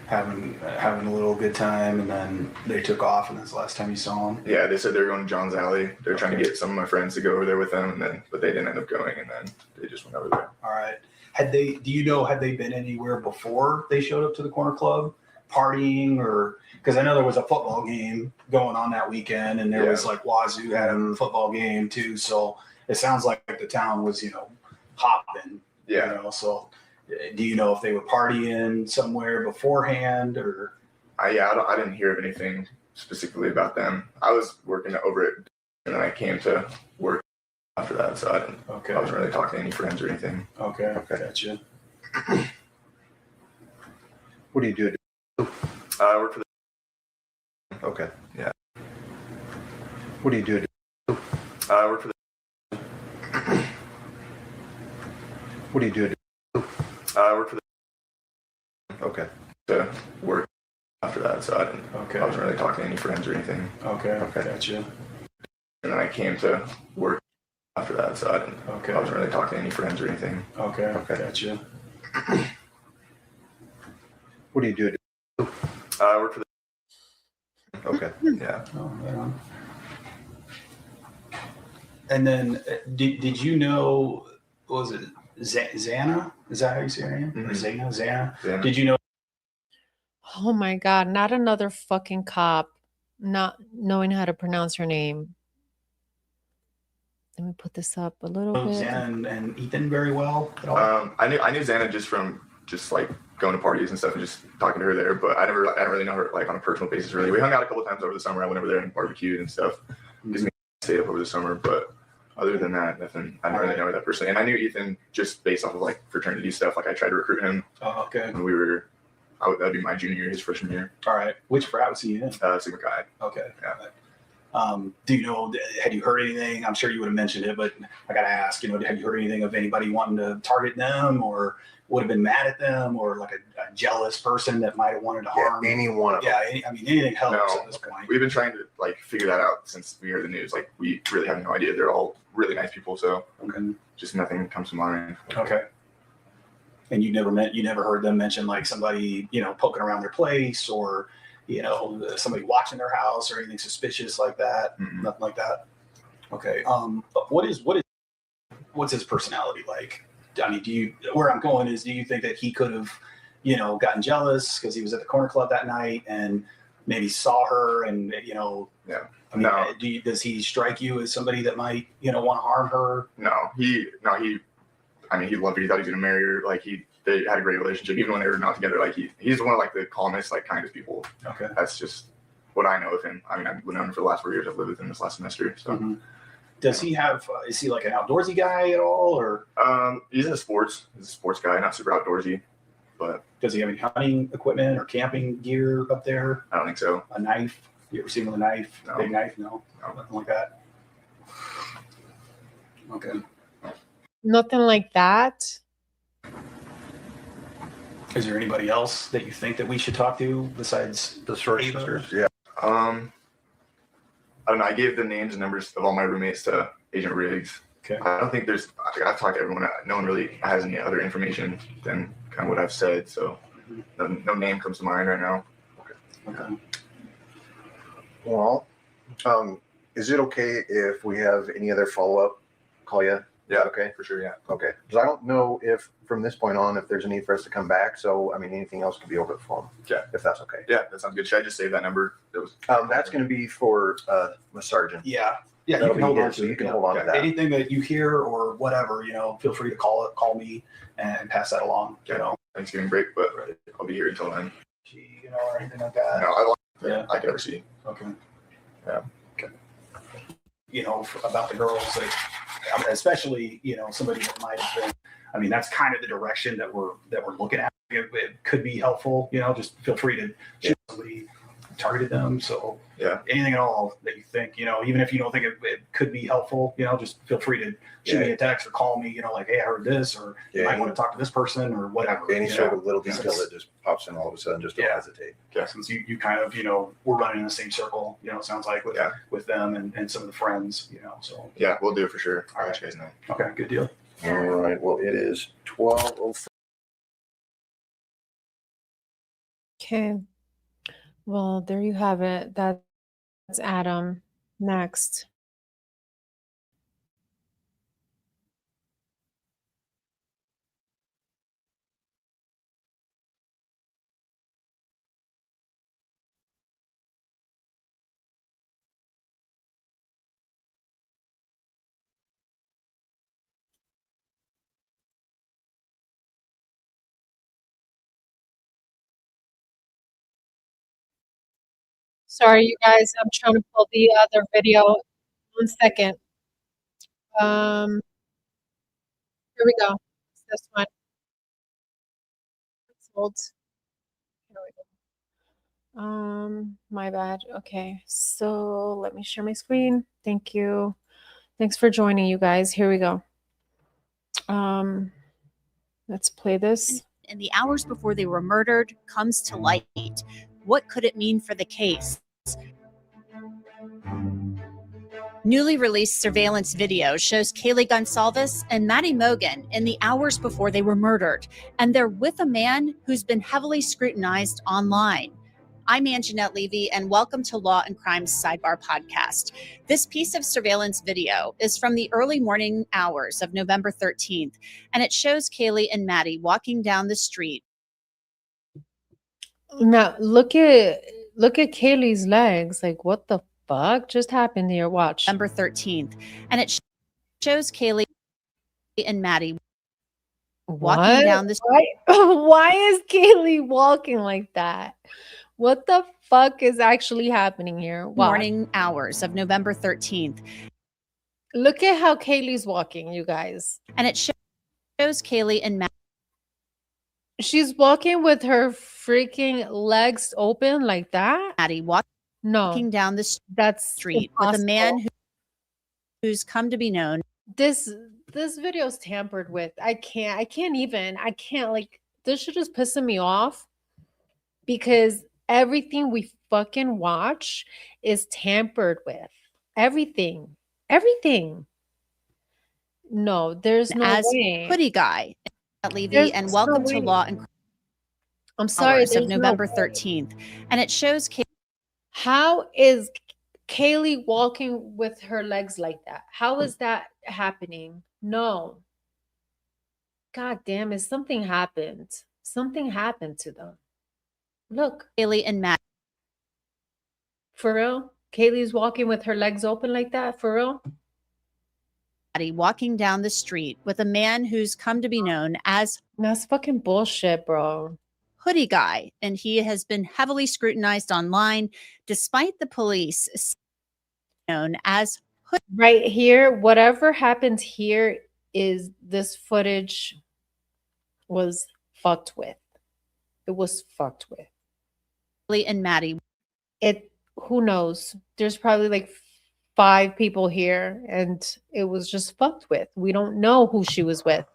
having a little good time, and then they took off, and that's the last time you saw them. Yeah, they said they were going to John's Alley. They're trying to get some of my friends to go over there with them, but they didn't end up going, and then they just went over there. All right. Had they been anywhere before they showed up to the corner club, partying, or because I know there was a football game going on that weekend, and there was like Wazoo had a football game too. So it sounds like the town was, hopping. Yeah. So do you know if they were partying somewhere beforehand or? I didn't hear of anything specifically about them. I was working over it, and then I came to work after that, so I wasn't really talking to any friends or anything. Okay. Gotcha. What do you do? I work for the. Okay. Yeah. What do you do? I work for the. What do you do? I work for the. Okay. To work after that, so I wasn't really talking to any friends or anything. Okay. Gotcha. And then I came to work after that, so I wasn't really talking to any friends or anything. Okay. Gotcha. What do you do? I work for the. Okay. Yeah. Oh, right on. And then did you know, what was it, Xana? Is that how you say her name? Or Xana? Did you know? Oh my God, not another fucking cop not knowing how to pronounce her name. Let me put this up a little bit. Xana and Ethan very well at all? I knew Xana just from like going to parties and stuff and just talking to her there, but I didn't really know her like on a personal basis really. We hung out a couple times over the summer. I went over there and barbecued and stuff. Because we stayed up over the summer, but other than that, nothing. I didn't really know her that personally. And I knew Ethan just based off of like fraternity stuff. Like I tried to recruit him. Oh, okay. When that'd be my junior year, his freshman year. All right. Which frat was he in? Sigma Chi. Okay. Yeah. Do you know, had you heard anything? I'm sure you would have mentioned it, but I got to ask, had you heard anything of anybody wanting to target them or would have been mad at them or like a jealous person that might have wanted to harm? Any one of them. Yeah. Anything helps at this point. We've been trying to like figure that out since we heard the news. Like we really have no idea. They're all really nice people. So just nothing comes to mind. Okay. And you never heard them mention like somebody, poking around their place or, somebody watching their house or anything suspicious like that. Nothing like that. Okay. But what's his personality like? I mean, where I'm going is, do you think that he could have, gotten jealous because he was at the corner club that night and maybe saw her and, Yeah. I mean, does he strike you as somebody that might, want to harm her? He loved her. He thought he was gonna marry her. Like they had a great relationship, even when they were not together. Like he's one of like the calmest, like kindest people. Okay. That's just what I know of him. I mean, I've known him for the last 4 years. I've lived with him this last semester. So does he have, is he like an outdoorsy guy at all or? He's a sports guy, not super outdoorsy, but. Does he have any hunting equipment or camping gear up there? I don't think so. A knife? You ever seen him with a knife? No. Big knife? No, nothing like that. Okay. Nothing like that. Is there anybody else that you think that we should talk to besides the short sisters? Yeah. I don't know. I gave the names and numbers of all my roommates to Agent Riggs. Okay. I don't think I've talked to everyone. No one really has any other information than kind of what I've said. So no name comes to mind right now. Okay. Well, is it okay if we have any other follow-up? Call you? Yeah. Okay. For sure. Yeah. Okay. Because I don't know if from this point on, if there's a need for us to come back. So, I mean, anything else could be over the phone. Okay. If that's okay. Yeah, that sounds good. Should I just save that number? That was. That's going to be for the sergeant. Yeah. Yeah, you That'll can be hold on his, to so it. you can Yeah. hold on to that. Anything that you hear or whatever, feel free to call me and pass that along. Thanksgiving break, but I'll be here until then. Or anything like that. No, I like Yeah. that. I can never see. Okay. Yeah. About the girls, like, especially, somebody that might have been, that's kind of the direction that we're looking at. It could be helpful, just feel free to shoot somebody targeted them. So yeah, anything at all that you think, even if you don't think it could be helpful, just feel free to shoot me a text or call me, like, hey, I heard this, or you might want to talk to this person or whatever. Any sort of little detail that just pops in all of a sudden, just don't hesitate. Yeah, since you kind of, we're running in the same circle, it sounds like with them and some of the friends, so. Yeah, we'll do it for sure. All right. You guys know. Okay, good deal. All right. Well, it is 12:04. Okay. Well, there you have it. That's Adam. Next. Sorry, you guys. I'm trying to pull the other video. 1 second. Here we go. It's this one. It's old. Here we go. My bad. Okay. So let me share my screen. Thank you. Thanks for joining, you guys. Here we go. Let's play this. In the hours before they were murdered comes to light. What could it mean for the case? Newly released surveillance video shows Kaylee Gonsalves and Maddie Mogan in the hours before they were murdered, and they're with a man who's been heavily scrutinized online. I'm Anjanette Levy, and welcome to Law and Crime's Sidebar podcast. This piece of surveillance video is from the early morning hours of November 13th, and it shows Kaylee and Maddie walking down the street. Now look at Kaylee's legs. Like, what the fuck just happened here? Watch. November 13th, and it shows Kaylee and Maddie walking down the street. Why is Kaylee walking like that? What the fuck is actually happening here? Morning hours of November 13th. Look at how Kaylee's walking, you guys. And it shows Kaylee and Maddie. She's walking with her freaking legs open like that? Maddie walking down the street with a man who's come to be known. This video's tampered with. I can't like, this shit is pissing me off because everything we fucking watch is tampered with. Everything. No, there's no way. Hoodie Guy, Levy, and welcome to Law and Crime. I'm sorry, of November 13th, and it shows how is Kaylee walking with her legs like that? How is that happening? No. God damn it! Something happened. Something happened to them. Look, Kaylee and Matt. For real? Kaylee's walking with her legs open like that? For real? Maddie walking down the street with a man who's come to be known as. That's fucking bullshit, bro. Hoodie Guy, and he has been heavily scrutinized online, despite the police known as Hoodie. Right here, whatever happened here is this footage was fucked with. It was fucked with. And Maddie. Who knows? There's probably like 5 people here and it was just fucked with. We don't know who she was with.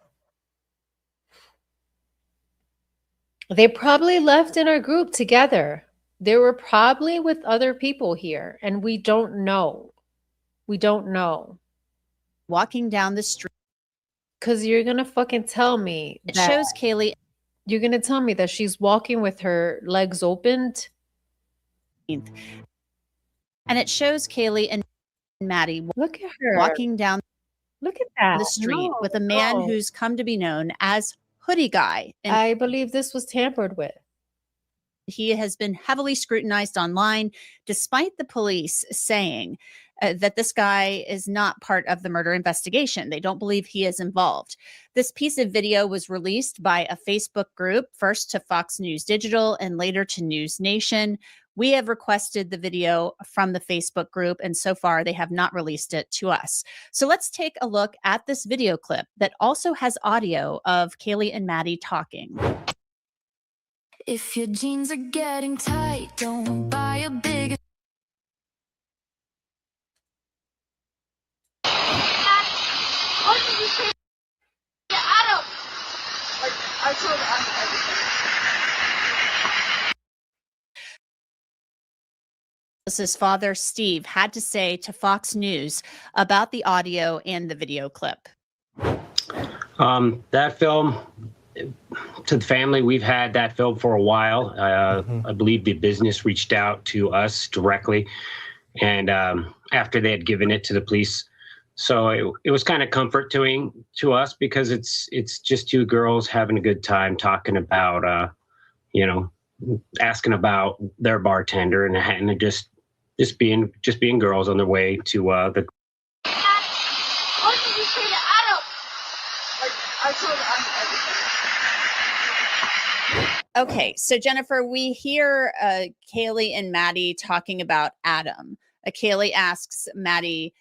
They probably left in our group together. They were probably with other people here and we don't know. We don't know. Walking down the street. Because you're going to fucking tell me. It shows Kaylee. You're going to tell me that she's walking with her legs opened. And it shows Kaylee and Maddie Look at her. walking down Look at that. the street No, with a man no. who's come to be known as Hoodie Guy. And I believe this was tampered with. he has been heavily scrutinized online, despite the police saying that this guy is not part of the murder investigation. They don't believe he is involved. This piece of video was released by a Facebook group, first to Fox News Digital and later to News Nation. We have requested the video from the Facebook group, and so far they have not released it to us. So let's take a look at this video clip that also has audio of Kaylee and Maddie talking. If your jeans are getting tight, don't buy a bigger. What did you say? Get out of. I told Adam everything. His father, Steve, had to say to Fox News about the audio and the video clip. That film, to the family, we've had that film for a while. I believe the business reached out to us directly, and after they had given it to the police. So it was kind of comforting to us because it's just two girls having a good time talking about, asking about their bartender and just being girls on their way to the. What did you say to Adam? I told Adam everything. Okay, so Jennifer, we hear Kaylee and Maddie talking about Adam. Kaylee asks Maddie,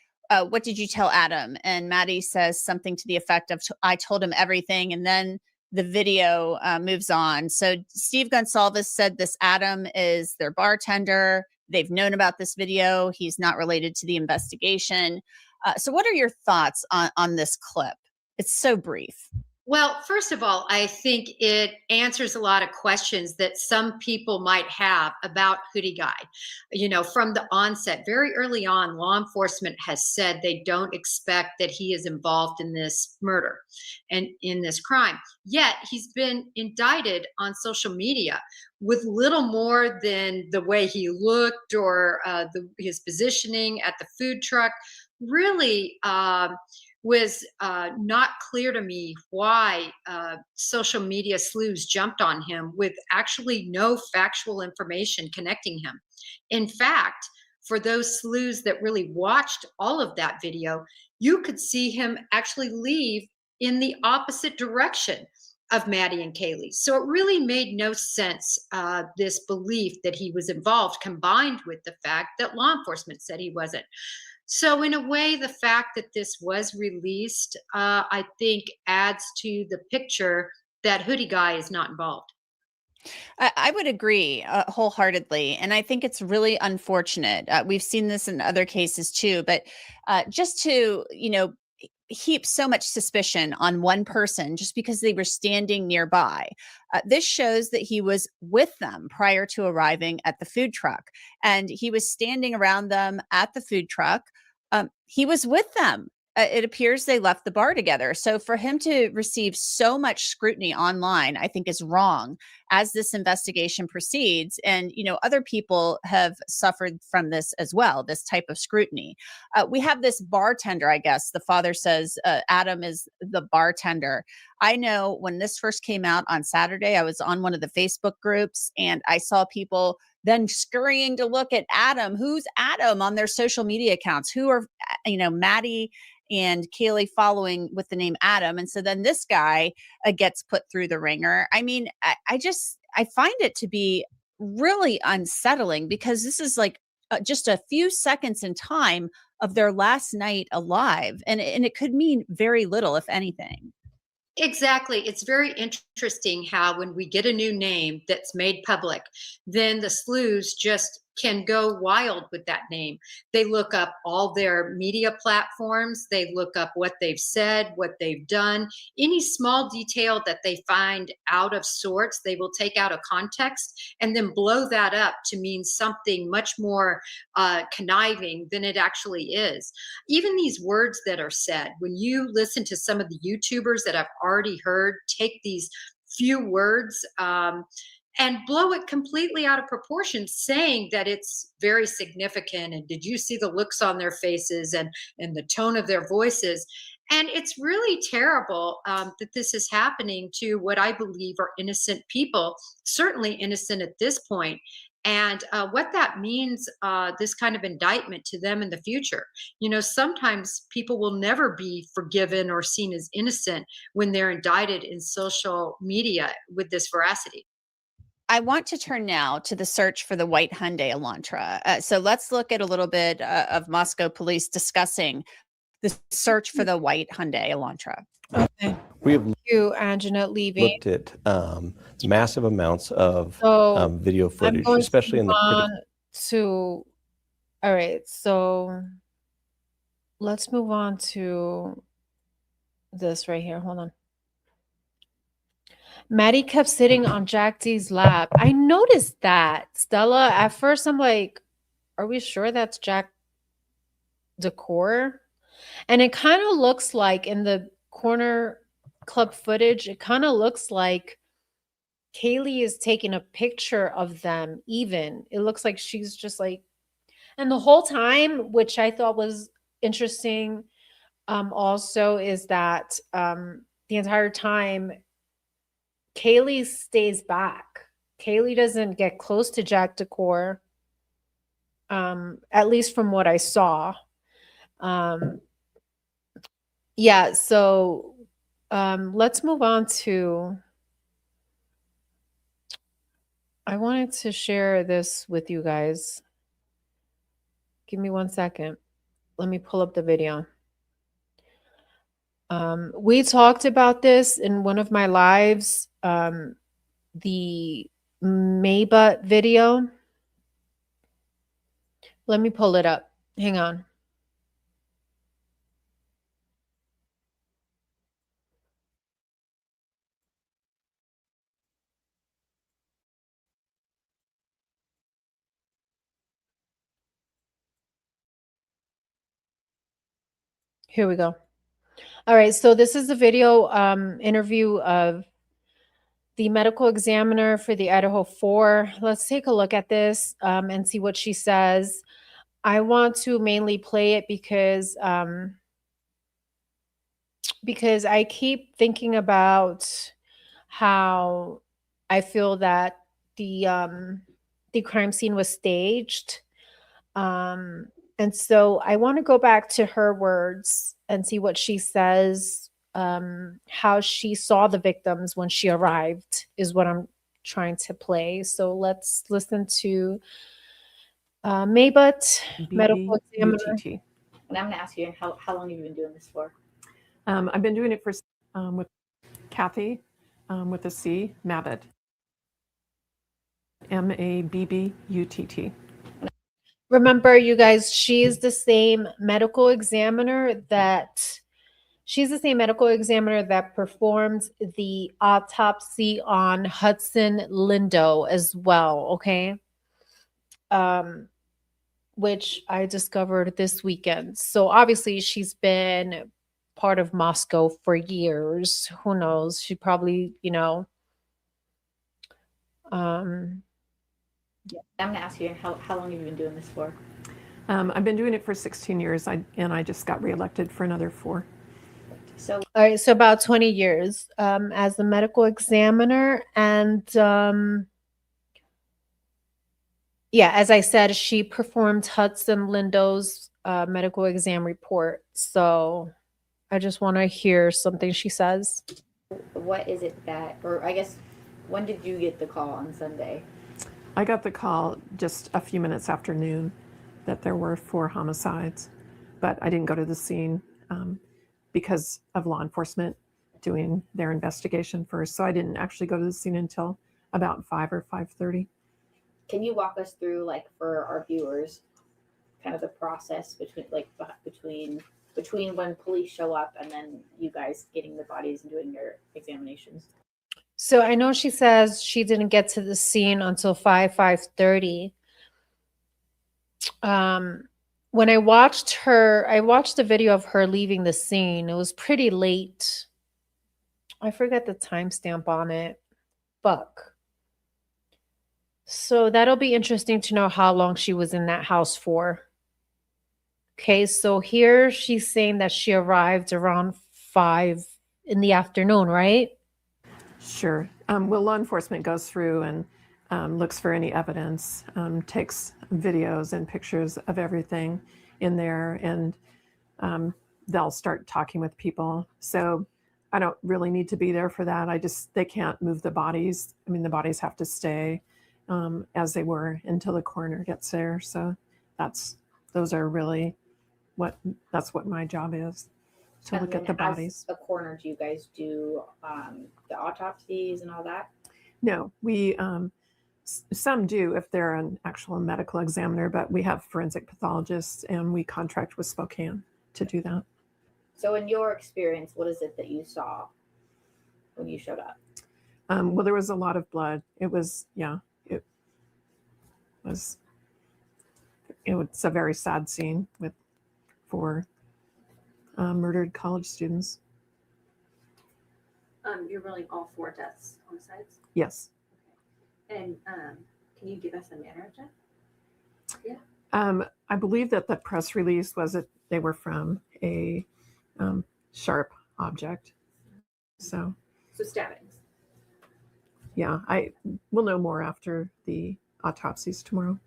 what did you tell Adam? And Maddie says something to the effect of, I told him everything. And then the video moves on. So Steve Gonsalves said this Adam is their bartender. They've known about this video. He's not related to the investigation. So what are your thoughts on this clip? It's so brief. Well, first of all, I think it answers a lot of questions that some people might have about Hoodie Guy. You know, from the onset, very early on, law enforcement has said they don't expect that he is involved in this murder and in this crime. Yet he's been indicted on social media with little more than the way he looked or his positioning at the food truck. Really, was not clear to me why social media sleuths jumped on him with actually no factual information connecting him. In fact, for those sleuths that really watched all of that video, you could see him actually leave in the opposite direction of Maddie and Kaylee. So it really made no sense, this belief that he was involved, combined with the fact that law enforcement said he wasn't. So in a way, the fact that this was released, I think adds to the picture that Hoodie Guy is not involved. I would agree wholeheartedly. And I think it's really unfortunate. We've seen this in other cases too, but just to, heap so much suspicion on one person just because they were standing nearby. This shows that he was with them prior to arriving at the food truck, and he was standing around them at the food truck. He was with them. It appears they left the bar together. So for him to receive so much scrutiny online, I think is wrong as this investigation proceeds. And, other people have suffered from this as well, this type of scrutiny. We have this bartender, I guess. The father says Adam is the bartender. I know when this first came out on Saturday, I was on one of the Facebook groups and I saw people then scurrying to look at Adam. Who's Adam on their social media accounts? Who are, Maddie and Kaylee following with the name Adam. And so then this guy gets put through the ringer. I mean, I find it to be really unsettling because this is like just a few seconds in time of their last night alive. And it could mean very little, if anything. Exactly. It's very interesting how when we get a new name that's made public, then the sleuths just can go wild with that name. They look up all their media platforms. They look up what they've said, what they've done. Any small detail that they find out of sorts, they will take out of context and then blow that up to mean something much more conniving than it actually is. Even these words that are said, when you listen to some of the YouTubers that I've already heard take these few words and blow it completely out of proportion, saying that it's very significant. And did you see the looks on their faces and the tone of their voices? And it's really terrible that this is happening to what I believe are innocent people, certainly innocent at this point. And what that means, this kind of indictment to them in the future. You know, sometimes people will never be forgiven or seen as innocent when they're indicted in social media with this veracity. I want to turn now to the search for the white Hyundai Elantra. So let's look at a little bit of Moscow police discussing the search for the white Hyundai Elantra. Okay. We have Thank you, Angela, leaving. looked at massive amounts of So video I'm footage, going to especially in move the on to, all right, so let's move on to this right here. Hold on. Maddie kept sitting on Jack D's lap. I noticed that. Stella, at first I'm like, are we sure that's Jack Decor? And it kind of looks like in the corner club footage, it kind of looks like Kaylee is taking a picture of them even. It looks like she's just like, and the whole time, which I thought was interesting, also is that the entire time Kaylee stays back. Kaylee doesn't get close to Jack Decor, at least from what I saw. Yeah, so let's move on to, I wanted to share this with you guys. Give me 1 second. Let me pull up the video. We talked about this in one of my lives, the Maybutt video. Let me pull it up. Hang on. Here we go. All right, so this is a video interview of the medical examiner for the Idaho 4. Let's take a look at this and see what she says. I want to mainly play it because I keep thinking about how I feel that the crime scene was staged. And so I want to go back to her words and see what she says, how she saw the victims when she arrived is what I'm trying to play. So let's listen to Maybutt, medical examiner. UTT. And I'm going to ask you, how long have you been doing this for? I've been doing it for with Kathy, with a C, Mabbott. Mabbutt. Remember, you guys, she's the same medical examiner that performed the autopsy on Hudson Lindo as well, okay? Which I discovered this weekend. So obviously she's been part of Moscow for years. Who knows? She probably, Yeah, I'm going to ask you, how long have you been doing this for? I've been doing it for 16 years, and I just got reelected for another 4. all right, so about 20 years as a medical examiner. And yeah, as I said, she performed Hudson Lindo's medical exam report. So I just want to hear something she says. What is it that, or I guess, when did you get the call on Sunday? I got the call just a few minutes after noon that there were 4 homicides, but I didn't go to the scene because of law enforcement doing their investigation first. So I didn't actually go to the scene until about 5 or 5:30. Can you walk us through, like, for our viewers, kind of the process between when police show up and then you guys getting the bodies and doing your examinations? So I know she says she didn't get to the scene until 5:30. When I watched the video of her leaving the scene. It was pretty late. I forget the timestamp on it. Fuck. So that'll be interesting to know how long she was in that house for. Okay, so here she's saying that she arrived around 5 in the afternoon, right? Sure. Well, law enforcement goes through and looks for any evidence, takes videos and pictures of everything in there, and they'll start talking with people. So I don't really need to be there for that. They can't move the bodies. I mean, the bodies have to stay as they were until the coroner gets there. So those are really that's what my job is, to look at the bodies. As a coroner, do you guys do the autopsies and all that? No, we some do if they're an actual medical examiner, but we have forensic pathologists and we contract with Spokane to do that. So, in your experience, what is it that you saw when you showed up? Well, there was a lot of blood. It was a very sad scene with 4 murdered college students. You're ruling all 4 deaths homicides? Yes. And can you give us a manner of death? Yeah. I believe that the press release was that they were from a sharp object. So stabbings. Yeah, I will know more after the autopsies tomorrow.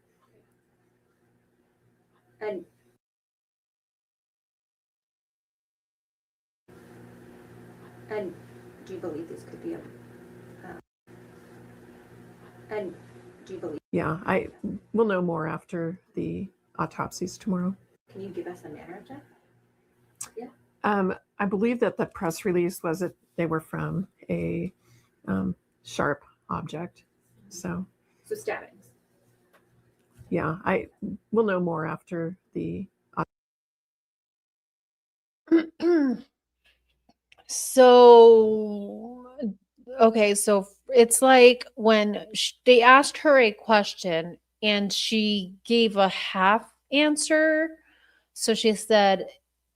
And do you believe this could be a and do you believe Yeah, I will know more after the autopsies tomorrow. Can you give us a manner of death? Yeah. I believe that the press release was that they were from a sharp object. So stabbings. Yeah, I will know more after the So, okay, so it's like when they asked her a question and she gave a half answer. So she said,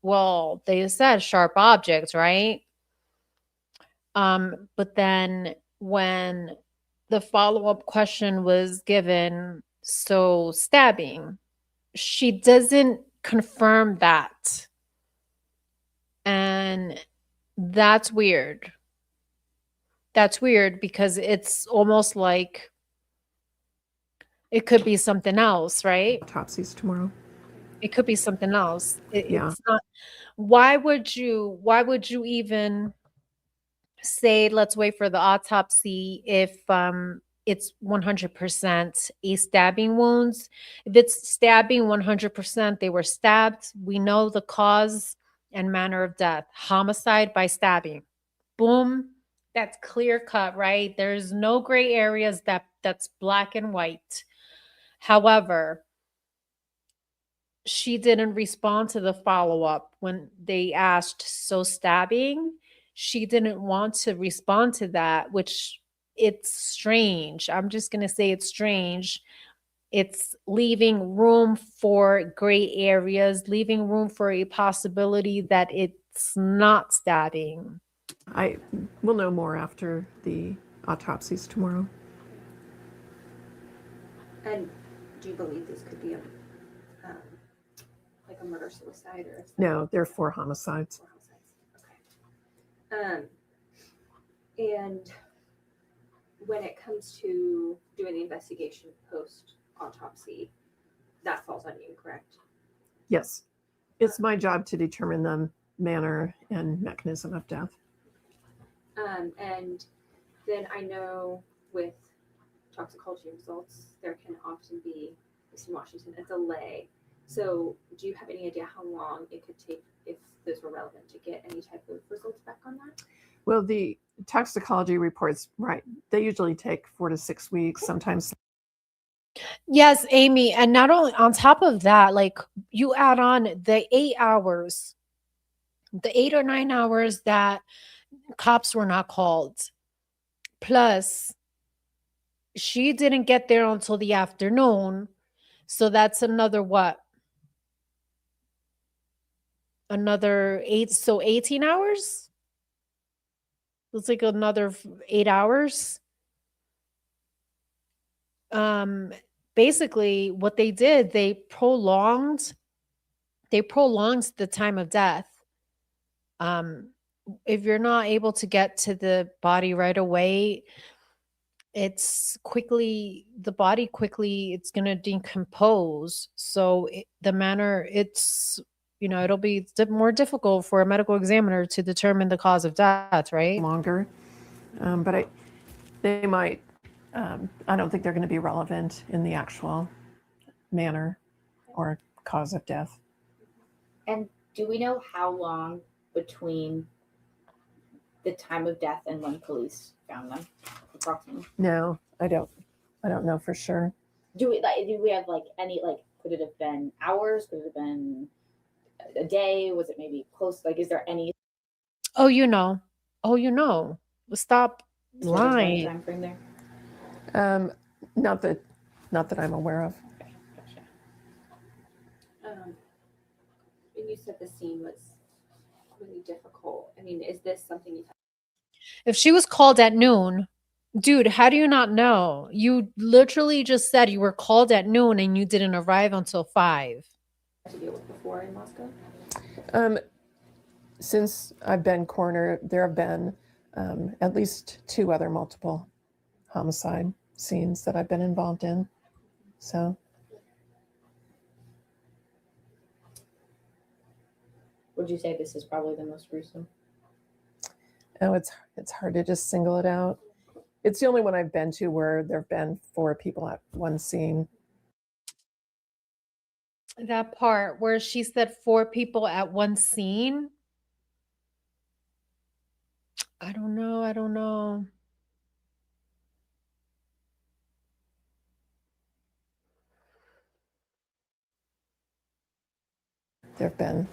well, they said sharp objects, right? But then when the follow-up question was given, so stabbing, she doesn't confirm that. And that's weird. That's weird because it's almost like it could be something else, right? Autopsies tomorrow. It could be something else. Yeah. It's not. Why would you even say let's wait for the autopsy if it's 100% a stabbing wounds? If it's stabbing 100%, they were stabbed. We know the cause and manner of death. Homicide by stabbing. Boom. That's clear cut, right? There's no gray areas that's black and white. However, she didn't respond to the follow-up when they asked, so stabbing? She didn't want to respond to that, which it's strange. I'm just going to say it's strange. It's leaving room for gray areas, leaving room for a possibility that it's not stabbing. I will know more after the autopsies tomorrow. And do you believe this could be a like a murder-suicide or? No, there are 4 homicides. 4 homicides. Okay. And when it comes to doing the investigation post-autopsy, that falls on you, correct? Yes. It's my job to determine the manner and mechanism of death. And then I know with toxicology results, there can often be, at least in Washington, a delay. So do you have any idea how long it could take, if those were relevant, to get any type of results back on that? Well, the toxicology reports, right, they usually take 4 to 6 weeks, sometimes. Yes, Amy. And not only on top of that, like you add on the 8 hours, the 8 or 9 hours that cops were not called. Plus, she didn't get there until the afternoon. So that's another what? Another 8, so 18 hours? It's like another 8 hours. um, basically what they did, they prolonged the time of death. If you're not able to get to the body right away, the body quickly, it's going to decompose. So the manner it's, it'll be more difficult for a medical examiner to determine the cause of death, right? Longer, but they might. I don't think they're going to be relevant in the actual manner or cause of death. And do we know how long between the time of death and when police found them, approximately? No, I don't know for sure. Do we have like any, like, could it have been hours? Could it have been a day? Was it maybe close? Like, is there any Oh, stop sort of lying. time frame there? Not that I'm aware of. And you said the scene was really difficult. I mean, is this something you've If she was called at noon, dude, how do you not know? You literally just said you were called at noon and you didn't arrive until 5. had to deal with before in Moscow? Since I've been coroner, there have been at least 2 other multiple homicide scenes that I've been involved in. So, Would you say this is probably the most gruesome? oh, it's hard to just single it out. It's the only one I've been to where there have been 4 people at one scene. That part where she said 4 people at one scene. I don't know. There have been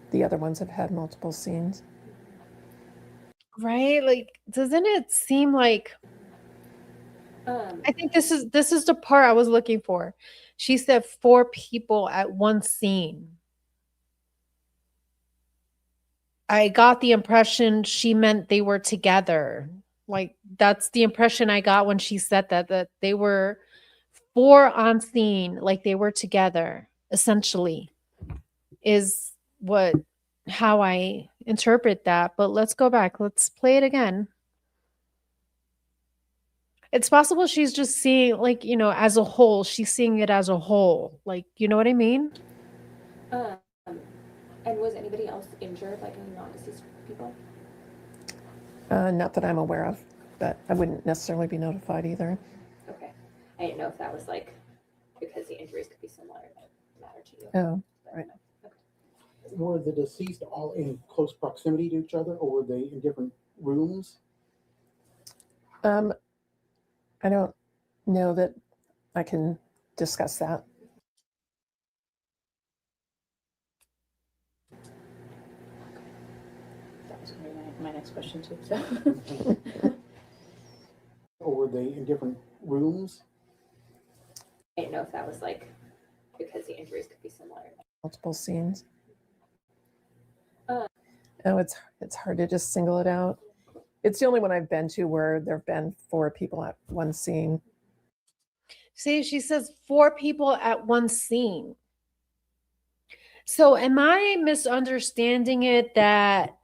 the other ones have had multiple scenes. Right? Like, doesn't it seem like I think this is the part I was looking for. She said 4 people at one scene. I got the impression she meant they were together. Like, that's the impression I got when she said that they were 4 on scene, like they were together, essentially, is how I interpret that. But let's go back. Let's play it again. It's possible she's just seeing, like, as a whole, she's seeing it as a whole. Like, you know what I mean? And was anybody else injured, like any non-deceased people? Not that I'm aware of, but I wouldn't necessarily be notified either. Okay. I didn't know if that was like because the injuries could be similar, it might matter to you. Oh, right. Were the deceased all in close proximity to each other, or were they in different rooms? I don't know that I can discuss that. That was going to be my next question too. So. Or were they in different rooms? I didn't know if that was like because the injuries could be similar. Multiple scenes. Oh, it's hard to just single it out. It's the only one I've been to where there have been 4 people at one scene. See, she says 4 people at one scene. So am I misunderstanding it that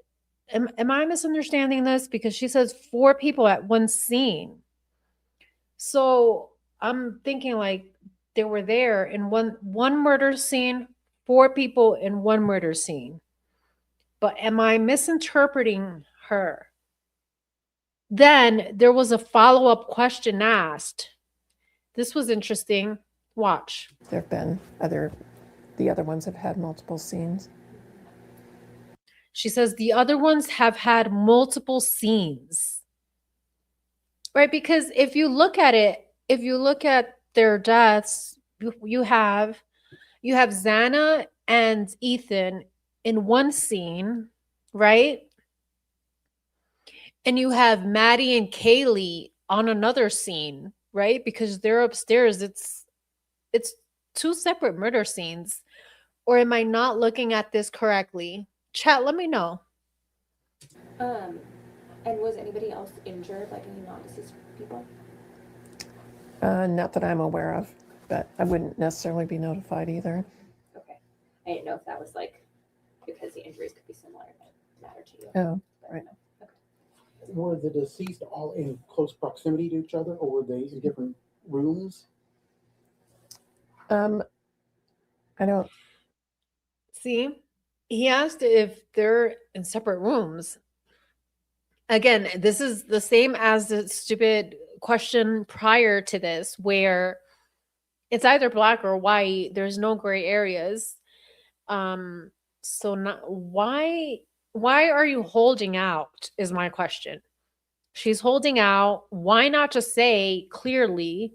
am I misunderstanding this? Because she says 4 people at one scene. So I'm thinking like they were there in one murder scene, 4 people in one murder scene. But am I misinterpreting her? Then there was a follow-up question asked. This was interesting. Watch. There have been the other ones have had multiple scenes. She says the other ones have had multiple scenes. Right? Because if you look at their deaths, you have Xana and Ethan in one scene, right? And you have Maddie and Kaylee on another scene, right? Because they're upstairs. It's 2 separate murder scenes. Or am I not looking at this correctly? Chat, let me know. And was anybody else injured, like any non-deceased people? Not that I'm aware of, but I wouldn't necessarily be notified either. Okay. I didn't know if that was like because the injuries could be similar and it mattered to you. Oh, But right. no. Okay. Were the deceased all in close proximity to each other, or were they in different rooms? I don't. See, he asked if they're in separate rooms. Again, this is the same as the stupid question prior to this, where it's either black or white. There's no gray areas. So not why are you holding out is my question. She's holding out. Why not just say clearly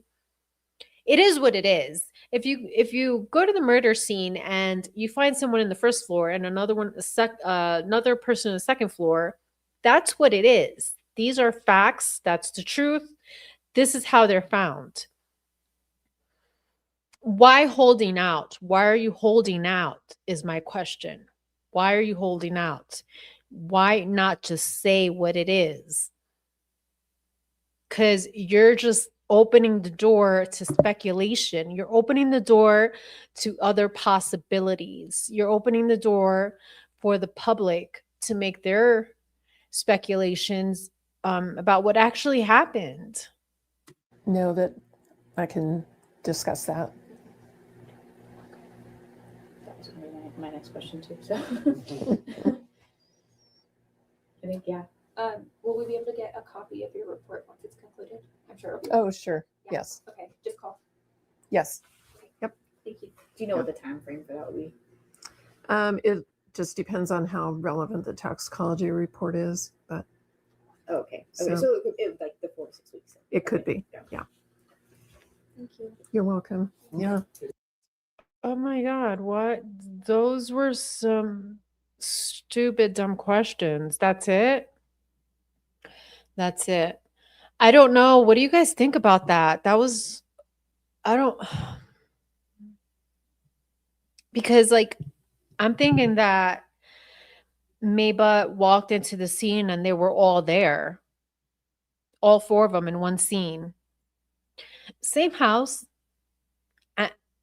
it is what it is? If you go to the murder scene and you find someone in the first floor and another person in the second floor, that's what it is. These are facts. That's the truth. This is how they're found. Why holding out? Why are you holding out is my question. Why are you holding out? Why not just say what it is? Because you're just opening the door to speculation. You're opening the door to other possibilities. You're opening the door for the public to make their speculations about what actually happened. Know that I can discuss that. That was gonna be my next question too. So I think yeah. Will we be able to get a copy of your report once it's concluded? I'm sure it'll be. Oh, sure. Yeah. Yes. Okay, just call. Yes. Thank you. Do you know what the time frame for that would be? It just depends on how relevant the toxicology report is, but Okay. So- So it like the 4 to 6 weeks. it could be. Yeah. Yeah. Thank you. You're welcome. Yeah. Oh my God, what? Those were some stupid, dumb questions. That's it? That's it. I don't know. What do you guys think about that? I don't, because like, I'm thinking that Maba walked into the scene and they were all there. All four of them in one scene. Same house.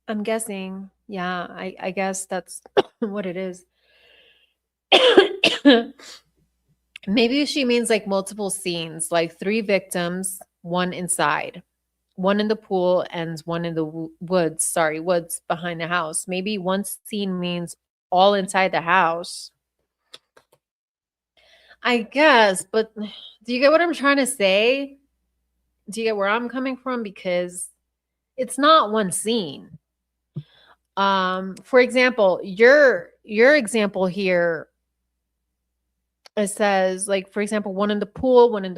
I'm guessing. Yeah, I guess that's what it is. Maybe she means like multiple scenes, like 3 victims, 1 inside, 1 in the pool, and 1 in the woods. Sorry, woods behind the house. Maybe one scene means all inside the house. I guess, but do you get what I'm trying to say? Do you get where I'm coming from? Because it's not one scene. For example, your example here, it says like, for example, 1 in the pool, 1 in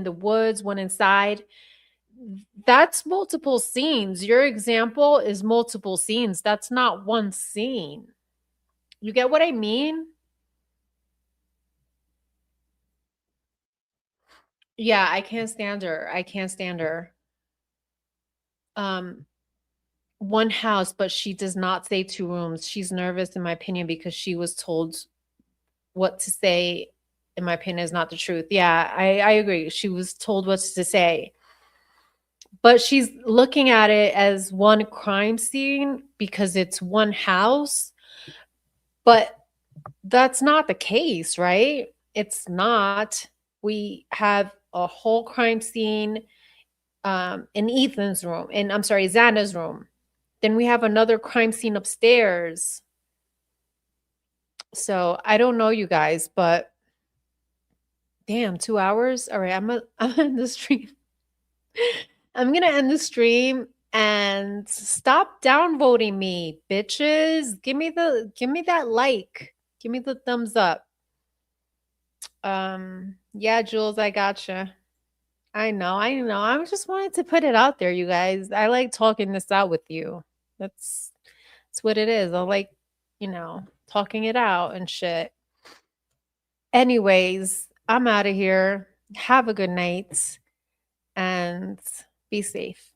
the woods, 1 inside. That's multiple scenes. Your example is multiple scenes. That's not one scene. You get what I mean? Yeah, I can't stand her. I can't stand her. One house, but she does not say 2 rooms. She's nervous, in my opinion, because she was told what to say, in my opinion, is not the truth. Yeah, I agree. She was told what to say. But she's looking at it as one crime scene because it's one house. But that's not the case, right? It's not. We have a whole crime scene in Ethan's room, and I'm sorry, Xana's room. Then we have another crime scene upstairs. So I don't know, you guys, but damn, 2 hours. All right, I'm in the stream. I'm gonna end the stream and stop downvoting me, bitches. Give me that like. Give me the thumbs up. Yeah, Jules, I gotcha. I know. I just wanted to put it out there, you guys. I like talking this out with you. That's what it is. I like, talking it out and shit. Anyways, I'm out of here. Have a good night and be safe.